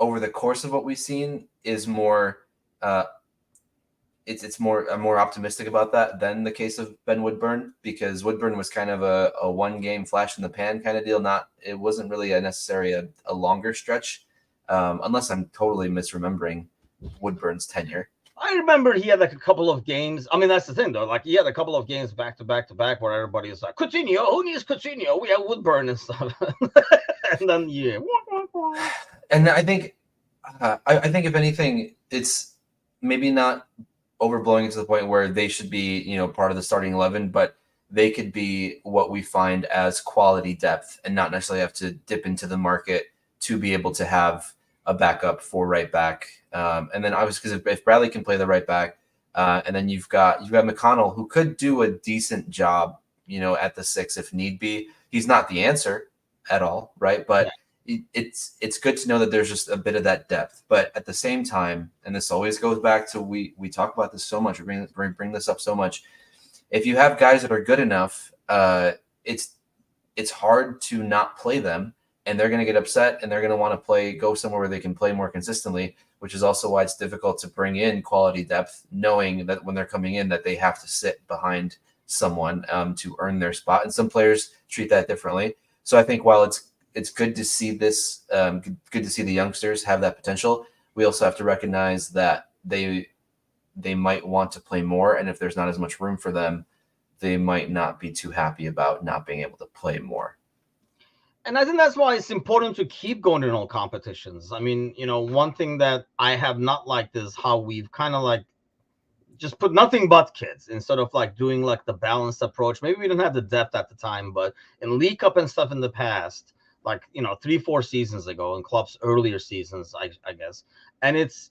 over the course of what we've seen is more. I'm more optimistic about that than the case of Ben Woodburn, because Woodburn was kind of a one game flash in the pan kind of deal. It wasn't really necessarily a longer stretch, unless I'm totally misremembering Woodburn's tenure. I remember he had like a couple of games. I mean, that's the thing though. Like he had a couple of games back to back to back where everybody is like, Coutinho, who needs Coutinho? We have Woodburn and stuff. And then yeah. And I think if anything, it's maybe not overblowing it to the point where they should be, part of the starting 11, but they could be what we find as quality depth and not necessarily have to dip into the market to be able to have a backup for right back. And then obviously, because if Bradley can play the right back, and then you've got McConnell, who could do a decent job, at the 6 if need be. He's not the answer at all, right? But it's good to know that there's just a bit of that depth. But at the same time, and this always goes back to we talk about this so much, we bring this up so much. If you have guys that are good enough, it's hard to not play them, and they're going to get upset, and they're going to want to go somewhere where they can play more consistently, which is also why it's difficult to bring in quality depth, knowing that when they're coming in that they have to sit behind someone to earn their spot. And some players treat that differently. So I think while it's good to see this, good to see the youngsters have that potential, we also have to recognize that they might want to play more, and if there's not as much room for them, they might not be too happy about not being able to play more. And I think that's why it's important to keep going in all competitions. I mean, one thing that I have not liked is how we've kind of like just put nothing but kids instead of like doing like the balanced approach. Maybe we didn't have the depth at the time, but in League Cup and stuff in the past, like 3-4 seasons ago, in Klopp's earlier seasons, I guess, and it's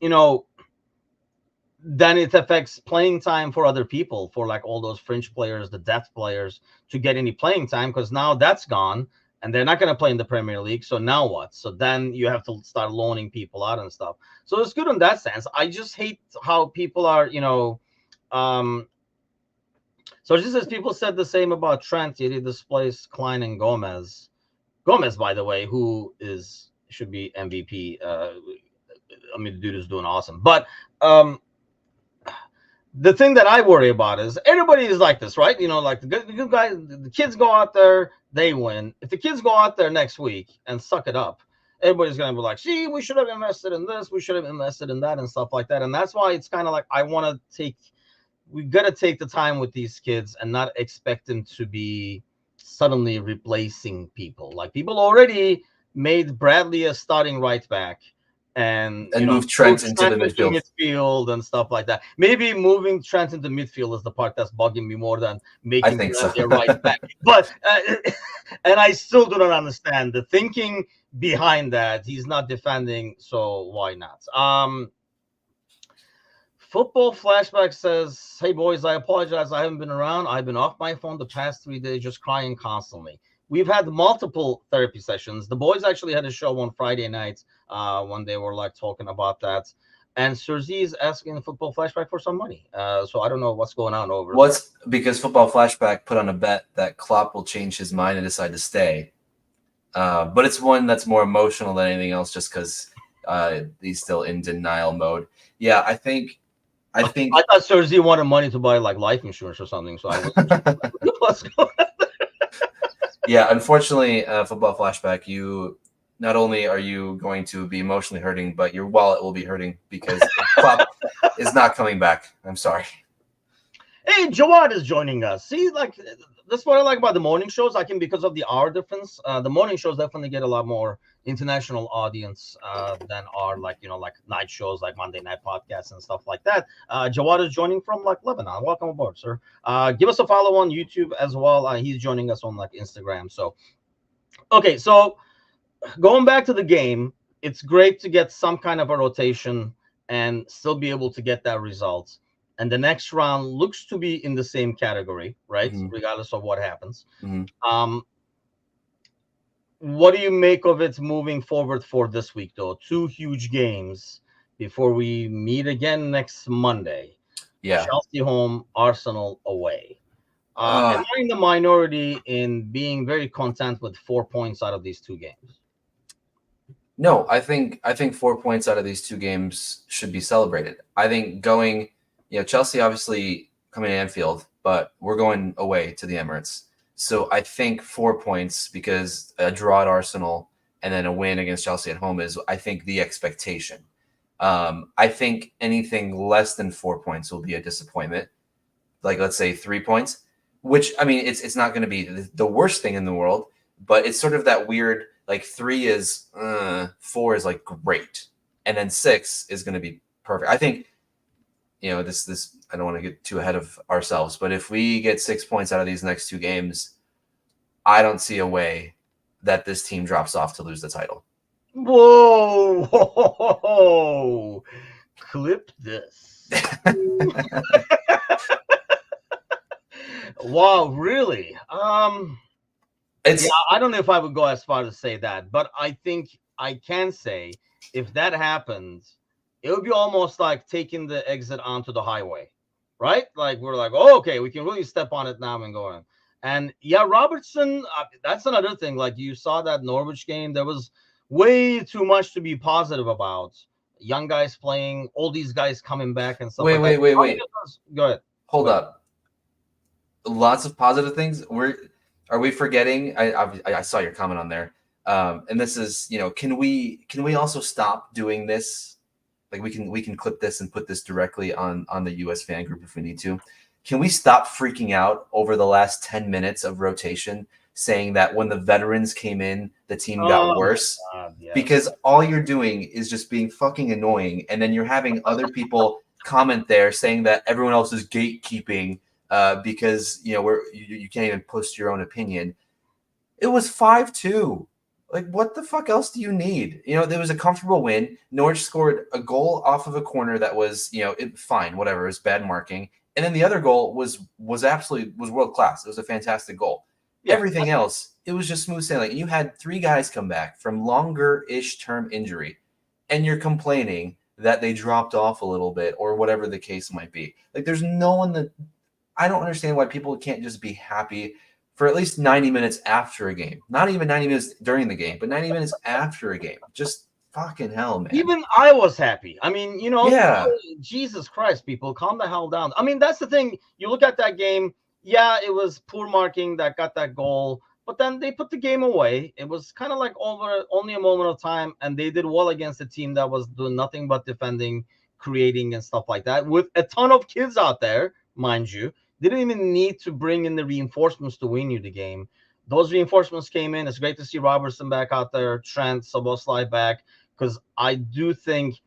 then it affects playing time for other people, for like all those fringe players, the depth players, to get any playing time, because now that's gone and they're not going to play in the Premier League. So now what? So then you have to start loaning people out and stuff. So it's good in that sense. I just hate how people are, so just as people said the same about Trent, yet he displaced Klein and Gomez. Gomez, by the way, who should be MVP. I mean, the dude is doing awesome. But the thing that I worry about is everybody is like this, right? Like the good guys, the kids go out there, they win. If the kids go out there next week and suck it up, everybody's going to be like, see, we should have invested in this, we should have invested in that and stuff like that. And that's why it's kind of like we got to take the time with these kids and not expect them to be suddenly replacing people. Like people already made Bradley a starting right back. And move Trent into the midfield and stuff like that. Maybe moving Trent into midfield is the part that's bugging me more than making the right back. But and I still do not understand the thinking behind that. He's not defending, so why not? Football Flashback says, "Hey boys, I apologize. I haven't been around. I've been off my phone the past 3 days, just crying constantly." We've had multiple therapy sessions. The boys actually had a show on Friday nights when they were like talking about that. And Serzi is asking the Football Flashback for some money. So I don't know what's going on over there. Because Football Flashback put on a bet that Klopp will change his mind and decide to stay. But it's one that's more emotional than anything else, just because he's still in denial mode. Yeah, I thought Serzi wanted money to buy like life insurance or something. So I wasn't what's going on. Yeah, unfortunately, Football Flashback, you not only are you going to be emotionally hurting, but your wallet will be hurting because Klopp is not coming back. I'm sorry. Hey, Jawad is joining us. See, like that's what I like about the morning shows. I can, because of the hour difference. The morning shows definitely get a lot more international audience than our, like, like night shows, like Monday Night Podcasts and stuff like that. Jawad is joining from like Lebanon. Welcome aboard, sir. Give us a follow on YouTube as well. He's joining us on like Instagram. So okay, so going back to the game, it's great to get some kind of a rotation and still be able to get that result. And the next round looks to be in the same category, right? Mhm. Regardless of what happens. Mhm. What do you make of it moving forward for this week, though? Two huge games before we meet again next Monday. Yeah. Chelsea home, Arsenal away. Am Uh, I in the minority in being very content with 4 points out of these two games? no, I think 4 points out of these two games should be celebrated. I think going, Chelsea obviously coming to Anfield, but we're going away to the Emirates. So I think 4 points, because a draw at Arsenal and then a win against Chelsea at home is, I think, the expectation. I think anything less than 4 points will be a disappointment. Like, let's say 3 points, which, I mean, it's not going to be the worst thing in the world, but it's sort of that weird, like, 3 is 4 is like great, and then 6 is going to be perfect. I think, this I don't want to get too ahead of ourselves, but if we get 6 points out of these next two games, I don't see a way that this team drops off to lose the title. Whoa, whoa, clip this. Wow, really? It's Yeah, I don't know if I would go as far to say that, but I think I can say if that happens, it would be almost like taking the exit onto the highway, right? Like we're like, oh, okay, we can really step on it now and go in. And yeah, Robertson, that's another thing. Like you saw that Norwich game, there was way too much to be positive about. Young guys playing, all these guys coming back and stuff wait, like that. wait. Go ahead. Hold Go ahead. up. Lots of positive things. Are we forgetting? I saw your comment on there. And this is, can we also stop doing this? Like, we can clip this and put this directly on the US fan group if we need to. Can we stop freaking out over the last 10 minutes of rotation, saying that when the veterans came in, the team got worse? God, yes. Because all you're doing is just being fucking annoying, and then you're having other people comment there saying that everyone else is gatekeeping because you can't even post your own opinion. It was 5-2. Like, what the fuck else do you need? There was a comfortable win. Norwich scored a goal off of a corner that was, fine, whatever. It was bad marking. And then the other goal was world class. It was a fantastic goal. Yeah. Everything else, it was just smooth sailing. You had 3 guys come back from longer-ish term injury, and you're complaining that they dropped off a little bit or whatever the case might be. Like, there's no one that – I don't understand why people can't just be happy for at least 90 minutes after a game. Not even 90 minutes during the game, but 90 minutes after a game. Just fucking hell, man. Even I was happy. I mean, Yeah. Jesus Christ, people, calm the hell down. I mean, that's the thing. You look at that game, yeah, it was poor marking that got that goal, but then they put the game away. It was kind of like only a moment of time, and they did well against a team that was doing nothing but defending, creating, and stuff like that, with a ton of kids out there, mind you. They didn't even need to bring in the reinforcements to win you the game. Those reinforcements came in. It's great to see Robertson back out there, Trent, Szoboszlai back, because I do think,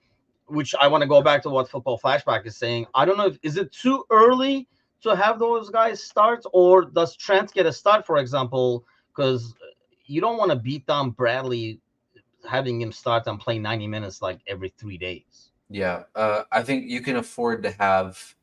which I want to go back to what Football Flashback is saying. I don't know is it too early to have those guys start, or does Trent get a start, for example? Because you don't want to beat down Bradley, having him start and play 90 minutes like every 3 days. Yeah, I think you can afford to have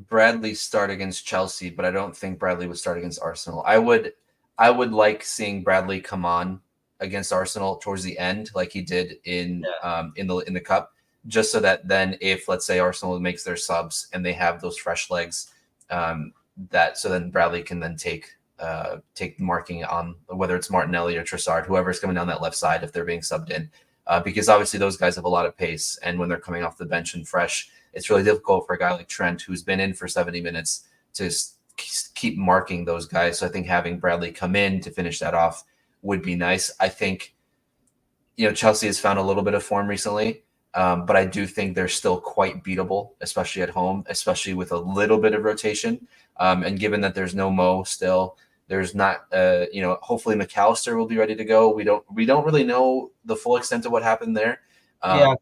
Bradley start against Chelsea, but I don't think Bradley would start against Arsenal. I would like seeing Bradley come on against Arsenal towards the end, like he did in the cup, just so that then if, let's say, Arsenal makes their subs and they have those fresh legs, so then Bradley can then take marking on whether it's Martinelli or Trossard, whoever's coming down that left side if they're being subbed in, because obviously those guys have a lot of pace, and when they're coming off the bench and fresh, it's really difficult for a guy like Trent, who's been in for 70 minutes, to keep marking those guys. So I think having Bradley come in to finish that off would be nice. I think, Chelsea has found a little bit of form recently. But I do think they're still quite beatable, especially at home, especially with a little bit of rotation. And given that there's no Mo still, there's not, hopefully McAllister will be ready to go. We don't really know the full extent of what happened there. Yeah,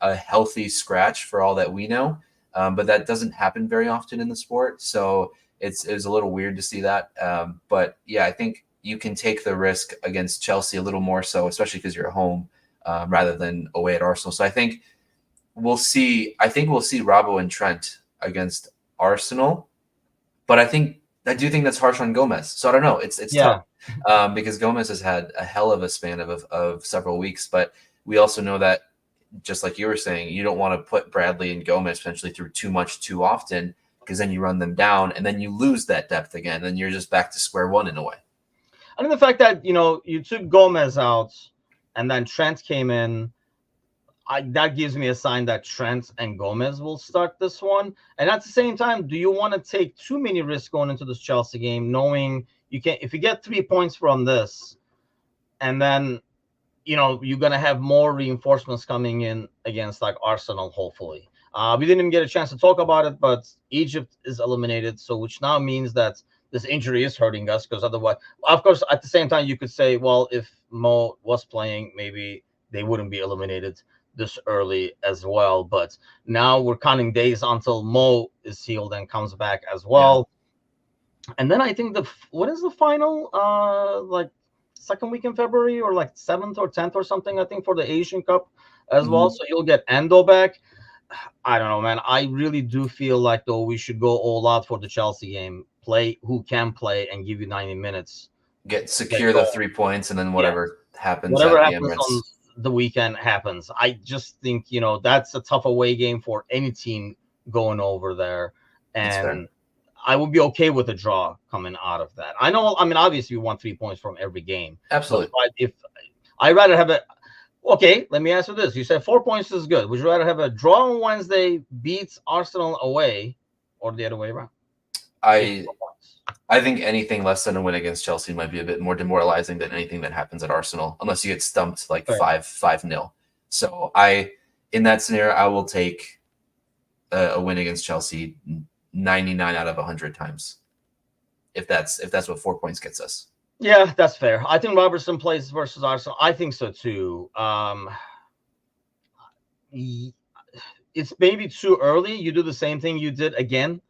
A healthy scratch for all that we know, but that doesn't happen very often in the sport. So it's a little weird to see that. But yeah, I think you can take the risk against Chelsea a little more so, especially because you're at home rather than away at Arsenal. So I think we'll see. I think we'll see Robbo and Trent against Arsenal, but I do think that's harsh on Gomez. So I don't know. It's tough yeah, because Gomez has had a hell of a span of several weeks, but we also know that just like you were saying, you don't want to put Bradley and Gomez potentially through too much too often because then you run them down and then you lose that depth again. Then you're just back to square one in a way. I think the fact that you took Gomez out and then Trent came in, that gives me a sign that Trent and Gomez will start this one. And at the same time, do you want to take too many risks going into this Chelsea game, knowing you can, if you get 3 points from this, and then you're gonna have more reinforcements coming in against like Arsenal, hopefully. We didn't even get a chance to talk about it, but Egypt is eliminated, so which now means that this injury is hurting us because otherwise, of course, at the same time, you could say, well, if Mo was playing, maybe they wouldn't be eliminated this early as well. But now we're counting days until Mo is healed and comes back as Yeah. well. And then I think what is the final like second week in February or like 7th or 10th or something, I think, for the Asian Cup as well. Mhm. So you'll get Endo back. I don't know, man. I really do feel like though we should go all out for the Chelsea game. Play who can play and give you 90 minutes. Get Get secure the going. 3 points and then Yeah. whatever happens Whatever at the happens on Emirates. the weekend happens. I just think, that's a tough away game for any team going over there. That's fair. And I would be okay with a draw coming out of that. I know, I mean, obviously, we want 3 points from every game, but Absolutely. if I rather have okay, let me answer this. You said 4 points is good. Would you rather have a draw on Wednesday, beats Arsenal away, or the other way around? If I 4 points. I think anything less than a win against Chelsea might be a bit more demoralizing than anything that happens at Arsenal, unless you get stumped like Fair. 5-0. So in that scenario, I will take a win against Chelsea 99 out of 100 times. If that's what 4 points gets us. Yeah, that's fair. I think Robertson plays versus Arsenal. I think so too. It's maybe too early. You do the same thing you did again.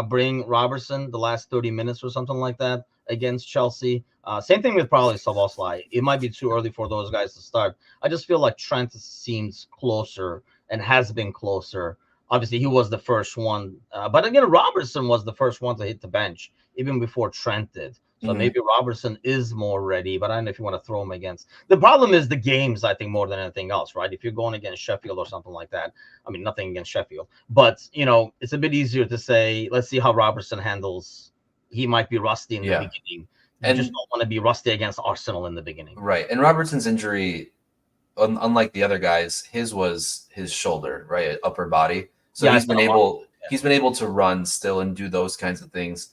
Bring Robertson the last 30 minutes or something like that against Chelsea. Same thing with probably Szoboszlai. It might be too early for those guys to start. I just feel like Trent seems closer and has been closer. Obviously, he was the first one. But again, Robertson was the first one to hit the bench even before Trent did. So maybe Robertson is more ready, but I don't know if you want to throw him against. The problem is the games, I think, more than anything else, right? If you're going against Sheffield or something like that, I mean, nothing against Sheffield, but it's a bit easier to say, let's see how Robertson handles. He might be rusty in the beginning. You just don't want to be rusty against Arsenal in the beginning. Right. And Robertson's injury, unlike the other guys, his was his shoulder, right? Upper body. So he's been able to run still and do those kinds of things.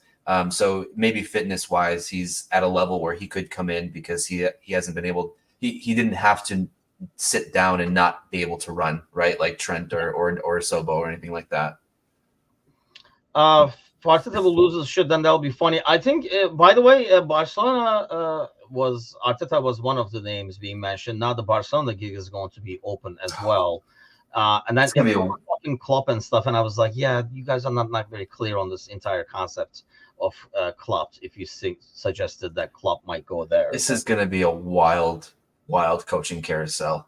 So maybe fitness wise, he's at a level where he could come in because he hasn't been able. He didn't have to sit down and not be able to run, right? Like Trent or Sobo or anything like that. Arteta will lose his shit, then that'll be funny. I think. By the way, Barcelona Arteta was one of the names being mentioned. Now the Barcelona gig is going to be open as well. And then everyone was talking Klopp and stuff, and I was like, yeah, you guys are not very clear on this entire concept of Klopp. If you suggested that Klopp might go there, this is going to be a wild coaching carousel.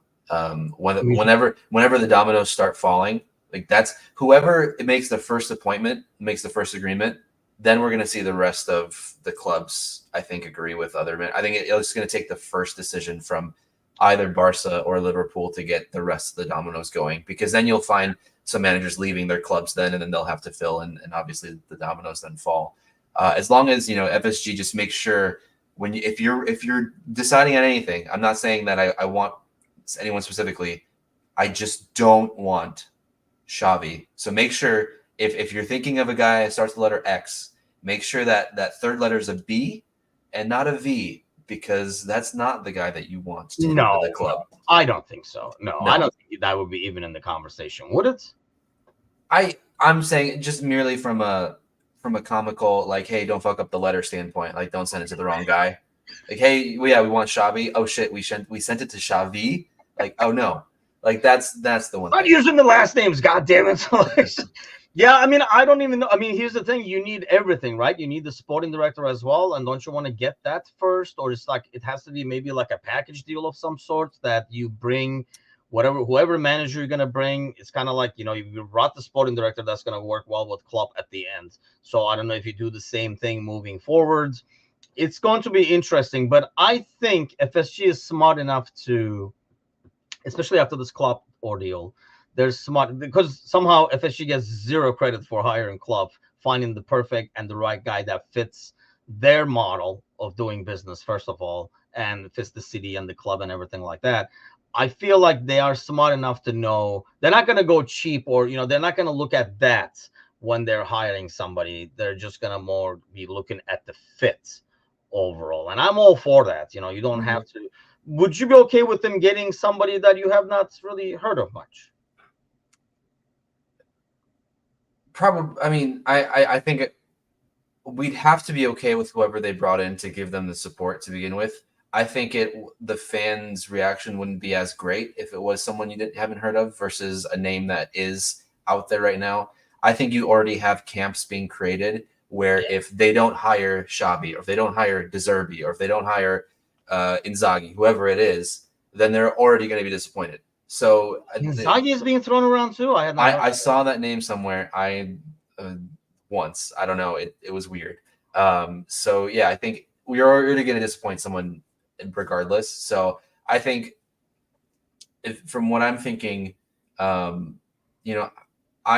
Whenever the dominoes start falling, like that's whoever makes the first appointment, makes the first agreement, then we're going to see the rest of the clubs, I think, agree with other men. I think it's going to take the first decision from either Barca or Liverpool to get the rest of the dominoes going, because then you'll find some managers leaving their clubs then, and then they'll have to fill, and obviously the dominoes then fall. As long as FSG just makes sure if you're deciding on anything, I'm not saying that I want anyone specifically. I just don't want Xavi. So make sure if you're thinking of a guy that starts with the letter X, make sure that third letter is a B and not a V, because that's not the guy that you want to take over No, the club. no, I don't think so. No, I No. don't think that would be even in the conversation, would it? I'm saying just merely from a comical, like, hey, don't fuck up the letter standpoint. Like, don't send it to the wrong guy. Like, hey, we want Xavi. Oh shit, we sent it to Xavi. Like, oh no. Like that's the one Not thing. using the last names, God damn it. Yeah, I mean, I don't even know. I mean, here's the thing: you need everything, right? You need the sporting director as well, and don't you want to get that first, or it's like it has to be maybe like a package deal of some sort that you bring whoever manager you're gonna bring. It's kind of like you brought the sporting director that's gonna work well with Klopp at the end. So I don't know if you do the same thing moving forwards. It's going to be interesting, but I think FSG is smart enough to, especially after this Klopp ordeal, they're smart because somehow FSG gets zero credit for hiring Klopp, finding the perfect and the right guy that fits their model of doing business, first of all, and fits the city and the club and everything like that. I feel like they are smart enough to know they're not going to go cheap, or they're not going to look at that when they're hiring somebody. They're just going to more be looking at the fit overall, and I'm all for that. You don't have to. Would you be okay with them getting somebody that you have not really heard of much? Probably. I mean, I think we'd have to be okay with whoever they brought in to give them the support to begin with. I think the fans' reaction wouldn't be as great if it was someone you haven't heard of versus a name that is out there right now. I think you already have camps being created where if they don't hire Xabi, or if they don't hire De Zerbi, or if they don't hire Inzaghi, whoever it is, then they're already going to be disappointed. So Inzaghi is being thrown around too. I had not. I saw that name somewhere. Once, I don't know. It was weird. So yeah, I think we're already going to disappoint someone regardless. So I think, from what I'm thinking, I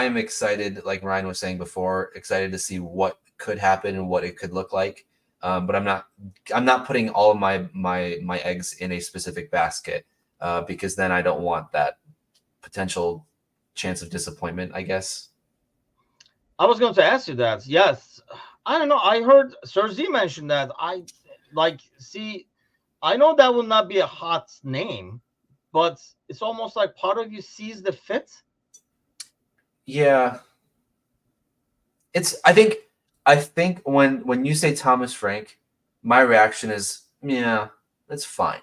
am excited, like Ryan was saying before, excited to see what could happen and what it could look like. But I'm not putting all of my eggs in a specific basket, because then I don't want that potential chance of disappointment, I guess. I was going to ask you that. Yes, I don't know. I heard Sir Z mention that. See, I know that will not be a hot name, but it's almost like part of you sees the fit. Yeah, I think when you say Thomas Frank, my reaction is, yeah, that's fine.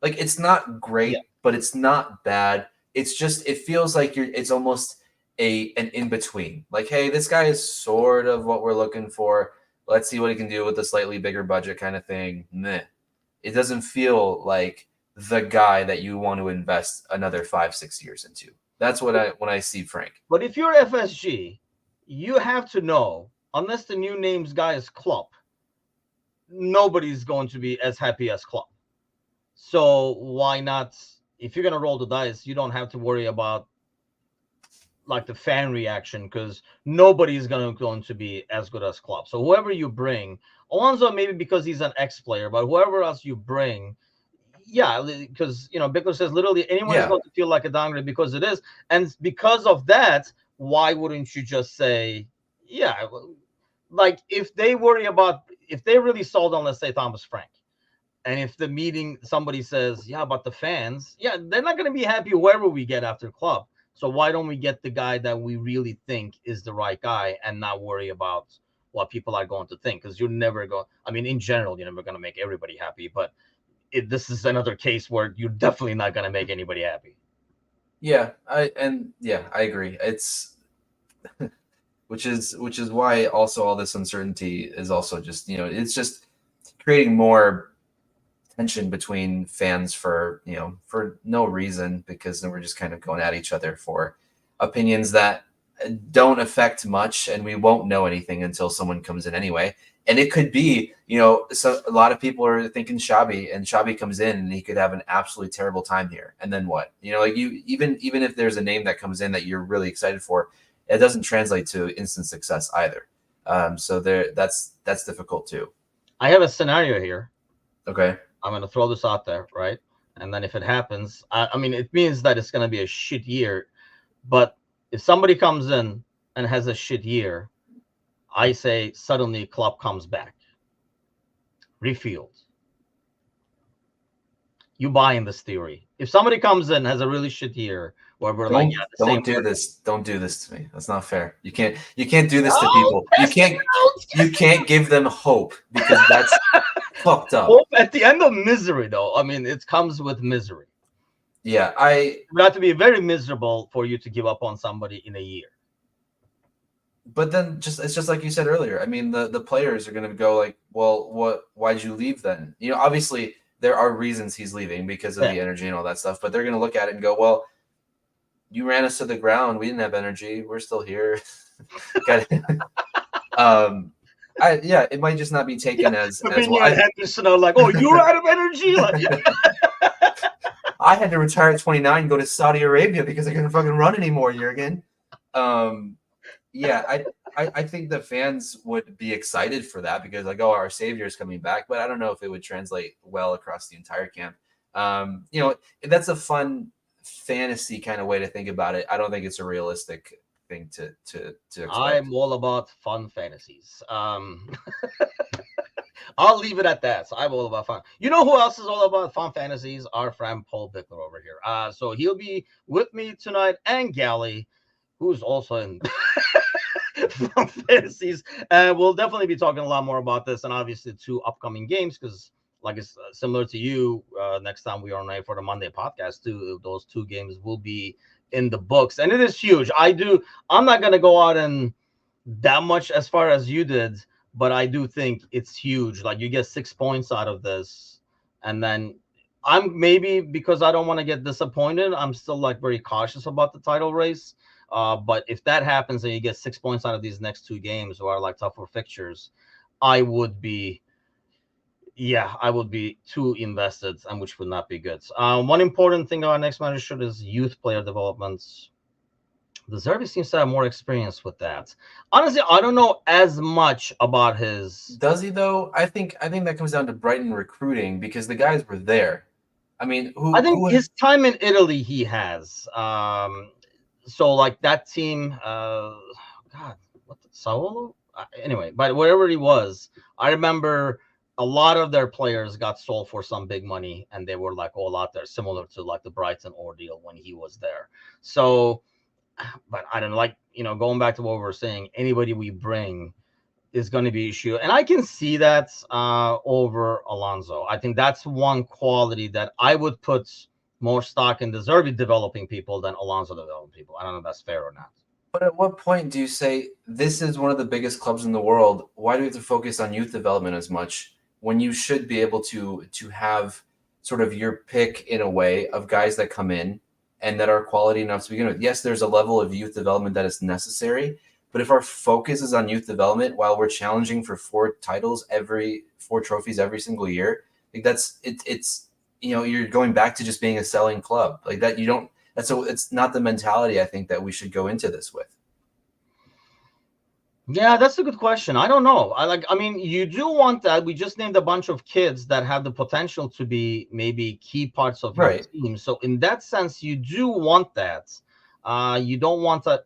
Like, it's not great, but it's not bad. It's just, it feels like it's almost an in between. Like, hey, this guy is sort of what we're looking for. Let's see what he can do with a slightly bigger budget kind of thing. Meh. It doesn't feel like the guy that you want to invest another 5-6 years into. That's when I see Frank. But if you're FSG, you have to know, unless the new names guy is Klopp, nobody's going to be as happy as Klopp. So why not? If you're going to roll the dice, you don't have to worry about like the fan reaction, because nobody's going to be as good as Klopp. So whoever you bring, Alonso maybe because he's an ex-player, but whoever else you bring, yeah, because Bickler says literally anyone is going to feel like a downgrade because it is, and because of that, why wouldn't you just say, yeah, like if they really sold on, let's say, Thomas Frank, and if the meeting somebody says, yeah, but the fans, yeah, they're not going to be happy whoever we get after Klopp. So why don't we get the guy that we really think is the right guy and not worry about what people are going to think? Because you're never going. I mean, in general, you're never going to make everybody happy, but this is another case where you're definitely not going to make anybody happy. Yeah, I agree. It's which is why also all this uncertainty is also just, it's just creating more tension between fans for no reason, because then we're just kind of going at each other for opinions that don't affect much, and we won't know anything until someone comes in anyway. And it could be, so a lot of people are thinking Xabi, and Xabi comes in and he could have an absolutely terrible time here. And then what? Like, even if there's a name that comes in that you're really excited for, it doesn't translate to instant success either. So that's difficult too. I have a scenario here. Okay. I'm going to throw this out there, right? And then if it happens, I mean, it means that it's going to be a shit year. But if somebody comes in and has a shit year, I say suddenly Klopp comes back, refueled. You buy in this theory. If somebody comes in has a really shit year, where we're like, yeah, the same. Don't do this. Don't do this to me. That's not fair. You can't do this to Oh, people. test it You can't give them hope because that's fucked out. up. Hope at the end of misery, though. I mean, it comes with misery. Yeah, It would have to be very miserable for you to give up on somebody in a year. but then it's just like you said earlier. I mean, the players are going to go like, well, why'd you leave then? Obviously there are reasons he's leaving because of Yeah. the energy and all that stuff, but they're going to look at it and go, well, you ran us to the ground. We didn't have energy. We're still here. It might just not be taken as Fabinho well. and Henderson are like, oh, you're out of energy. Like, I had to retire at 29 and go to Saudi Arabia because I couldn't fucking run anymore, Jurgen. I think the fans would be excited for that because like, oh, our savior is coming back. But I don't know if it would translate well across the entire camp. That's a fun fantasy kind of way to think about it. I don't think it's a realistic thing to expect. I'm all about fun fantasies. I'll leave it at that. So I'm all about fun. You know who else is all about fun fantasies? Our friend Paul Bickler over here. So he'll be with me tonight, and Gally, who's also in fun fantasies. And we'll definitely be talking a lot more about this, and obviously 2 upcoming games because, like it's similar to you. Next time we are on for the Monday podcast, too, those 2 games will be in the books, and it is huge. I'm not gonna go out and that much as far as you did, but I do think it's huge. Like you get 6 points out of this, and then I'm maybe because I don't want to get disappointed. I'm still like very cautious about the title race. But if that happens and you get 6 points out of these next 2 games, or like tougher fixtures, I would be too invested, and which would not be good. One important thing our next manager is youth player developments. The Zerbi seems to have more experience with that. Honestly, I don't know as much about his. Does he though? I think that comes down to Brighton recruiting because the guys were there. I mean, I think his time in Italy he has. So like that team, God, what the Saolo? Anyway, but wherever he was, I remember a lot of their players got sold for some big money, and they were like all out there, similar to like the Brighton ordeal when he was there. So, but I don't like going back to what we were saying. Anybody we bring is going to be issue, and I can see that over Alonso. I think that's one quality that I would put more stock in Deserving developing people than Alonso developing people. I don't know if that's fair or not. But at what point do you say this is one of the biggest clubs in the world? Why do we have to focus on youth development as much when you should be able to have sort of your pick in a way of guys that come in and that are quality enough to begin with? Yes, there's a level of youth development that is necessary, but if our focus is on youth development while we're challenging for 4 trophies every single year, like it's you're going back to just being a selling club like that. It's not the mentality I think that we should go into this with. Yeah, that's a good question. I don't know. I mean, you do want that. We just named a bunch of kids that have the potential to be maybe key parts of your team. So in that sense, you do want that. You don't want that.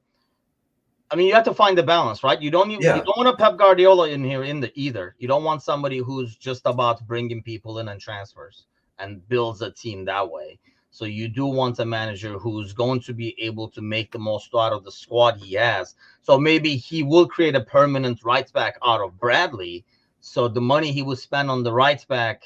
I mean, you have to find the balance, right? You don't want a Pep Guardiola in here either. You don't want somebody who's just about bringing people in and transfers and builds a team that way. So you do want a manager who's going to be able to make the most out of the squad he has. So maybe he will create a permanent right back out of Bradley. So the money he would spend on the right back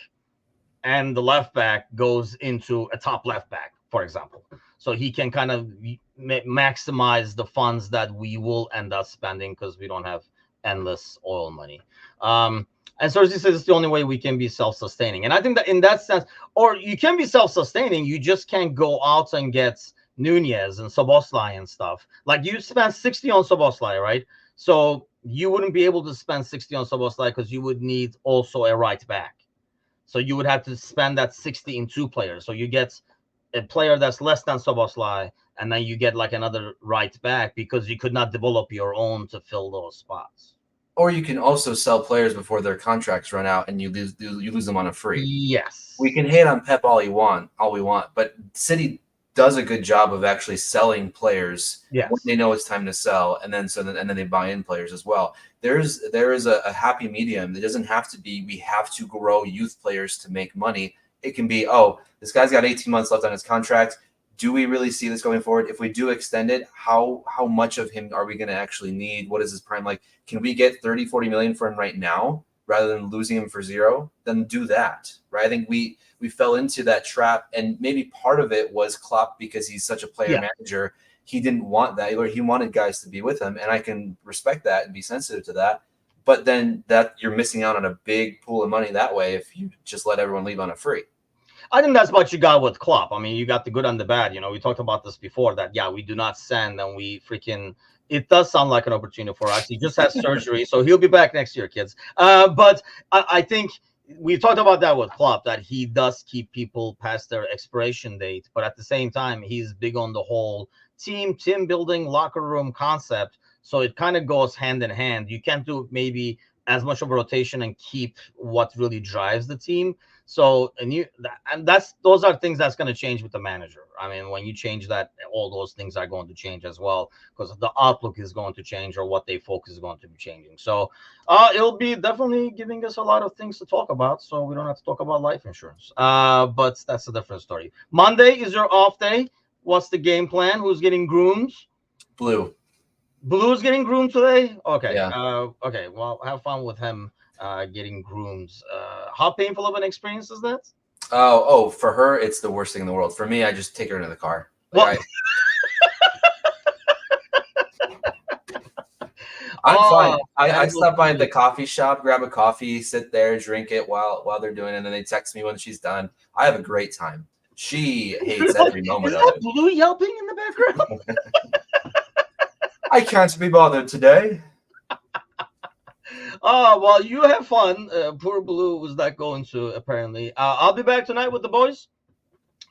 and the left back goes into a top left back, for example. So he can kind of maximize the funds that we will end up spending because we don't have endless oil money. And so he says it's the only way we can be self-sustaining. And I think that in that sense, or you can be self-sustaining, you just can't go out and get Nunez and Szoboszlai and stuff. Like you spent 60 on Szoboszlai, right? So you wouldn't be able to spend 60 on Szoboszlai because you would need also a right back. So you would have to spend that 60 in 2 players. So you get a player that's less than Szoboszlai, and then you get like another right back because you could not develop your own to fill those spots. Or you can also sell players before their contracts run out and you lose them on a free. Yes. We can hate on Pep all we want, but City does a good job of actually selling players when they know it's time to sell, and then they buy in players as well. There is a happy medium. It doesn't have to be we have to grow youth players to make money. it can be, oh, this guy's got 18 months left on his contract. Do we really see this going forward? If we do extend it, how much of him are we going to actually need? What is his prime like? Can we get 30, 40 million for him right now rather than losing him for zero? Then do that, right? I think we fell into that trap, and maybe part of it was Klopp because he's such a player manager. He didn't want that, or he wanted guys to be with him, and I can respect that and be sensitive to that. But then that you're missing out on a big pool of money that way if you just let everyone leave on a free. I think that's what you got with Klopp. I mean, you got the good and the bad. You know, we talked about this before that, yeah, we do not send and we freaking – it does sound like an opportunity for us. He just had surgery, so he'll be back next year, kids. But I think we talked about that with Klopp, that he does keep people past their expiration date. But at the same time, he's big on the whole team building, locker room concept. So it kind of goes hand in hand. You can't do maybe as much of a rotation and keep what really drives the team. So, those are things that's going to change with the manager. I mean, when you change that, all those things are going to change as well, because the outlook is going to change, or what they focus is going to be changing. So, it'll be definitely giving us a lot of things to talk about. So we don't have to talk about life insurance. But that's a different story. Monday is your off day. What's the game plan? Who's getting groomed? Blue's getting groomed today? Okay. Yeah. Okay. Well, have fun with him getting groomed. How painful of an experience is that? Oh, for her, it's the worst thing in the world. For me, I just take her into the car. Like, I'm fine. I stop by the coffee shop, grab a coffee, sit there, drink it while they're doing it, and then they text me when she's done. I have a great time. She hates every moment of it. Is that Blue yelping in the background? I can't be bothered today. Oh, well, you have fun. Poor Blue was not going to, apparently. I'll be back tonight with the boys.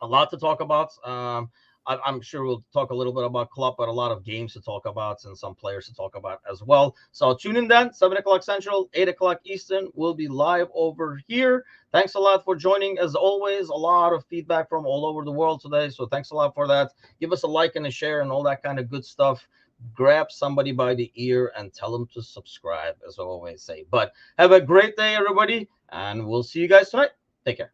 A lot to talk about. I'm sure we'll talk a little bit about Klopp, but a lot of games to talk about and some players to talk about as well. So tune in then, 7 o'clock Central, 8 o'clock Eastern. We'll be live over here. Thanks a lot for joining. As always, a lot of feedback from all over the world today. So thanks a lot for that. Give us a like and a share and all that kind of good stuff. Grab somebody by the ear and tell them to subscribe, as I always say. But have a great day, everybody, and we'll see you guys tonight. Take care.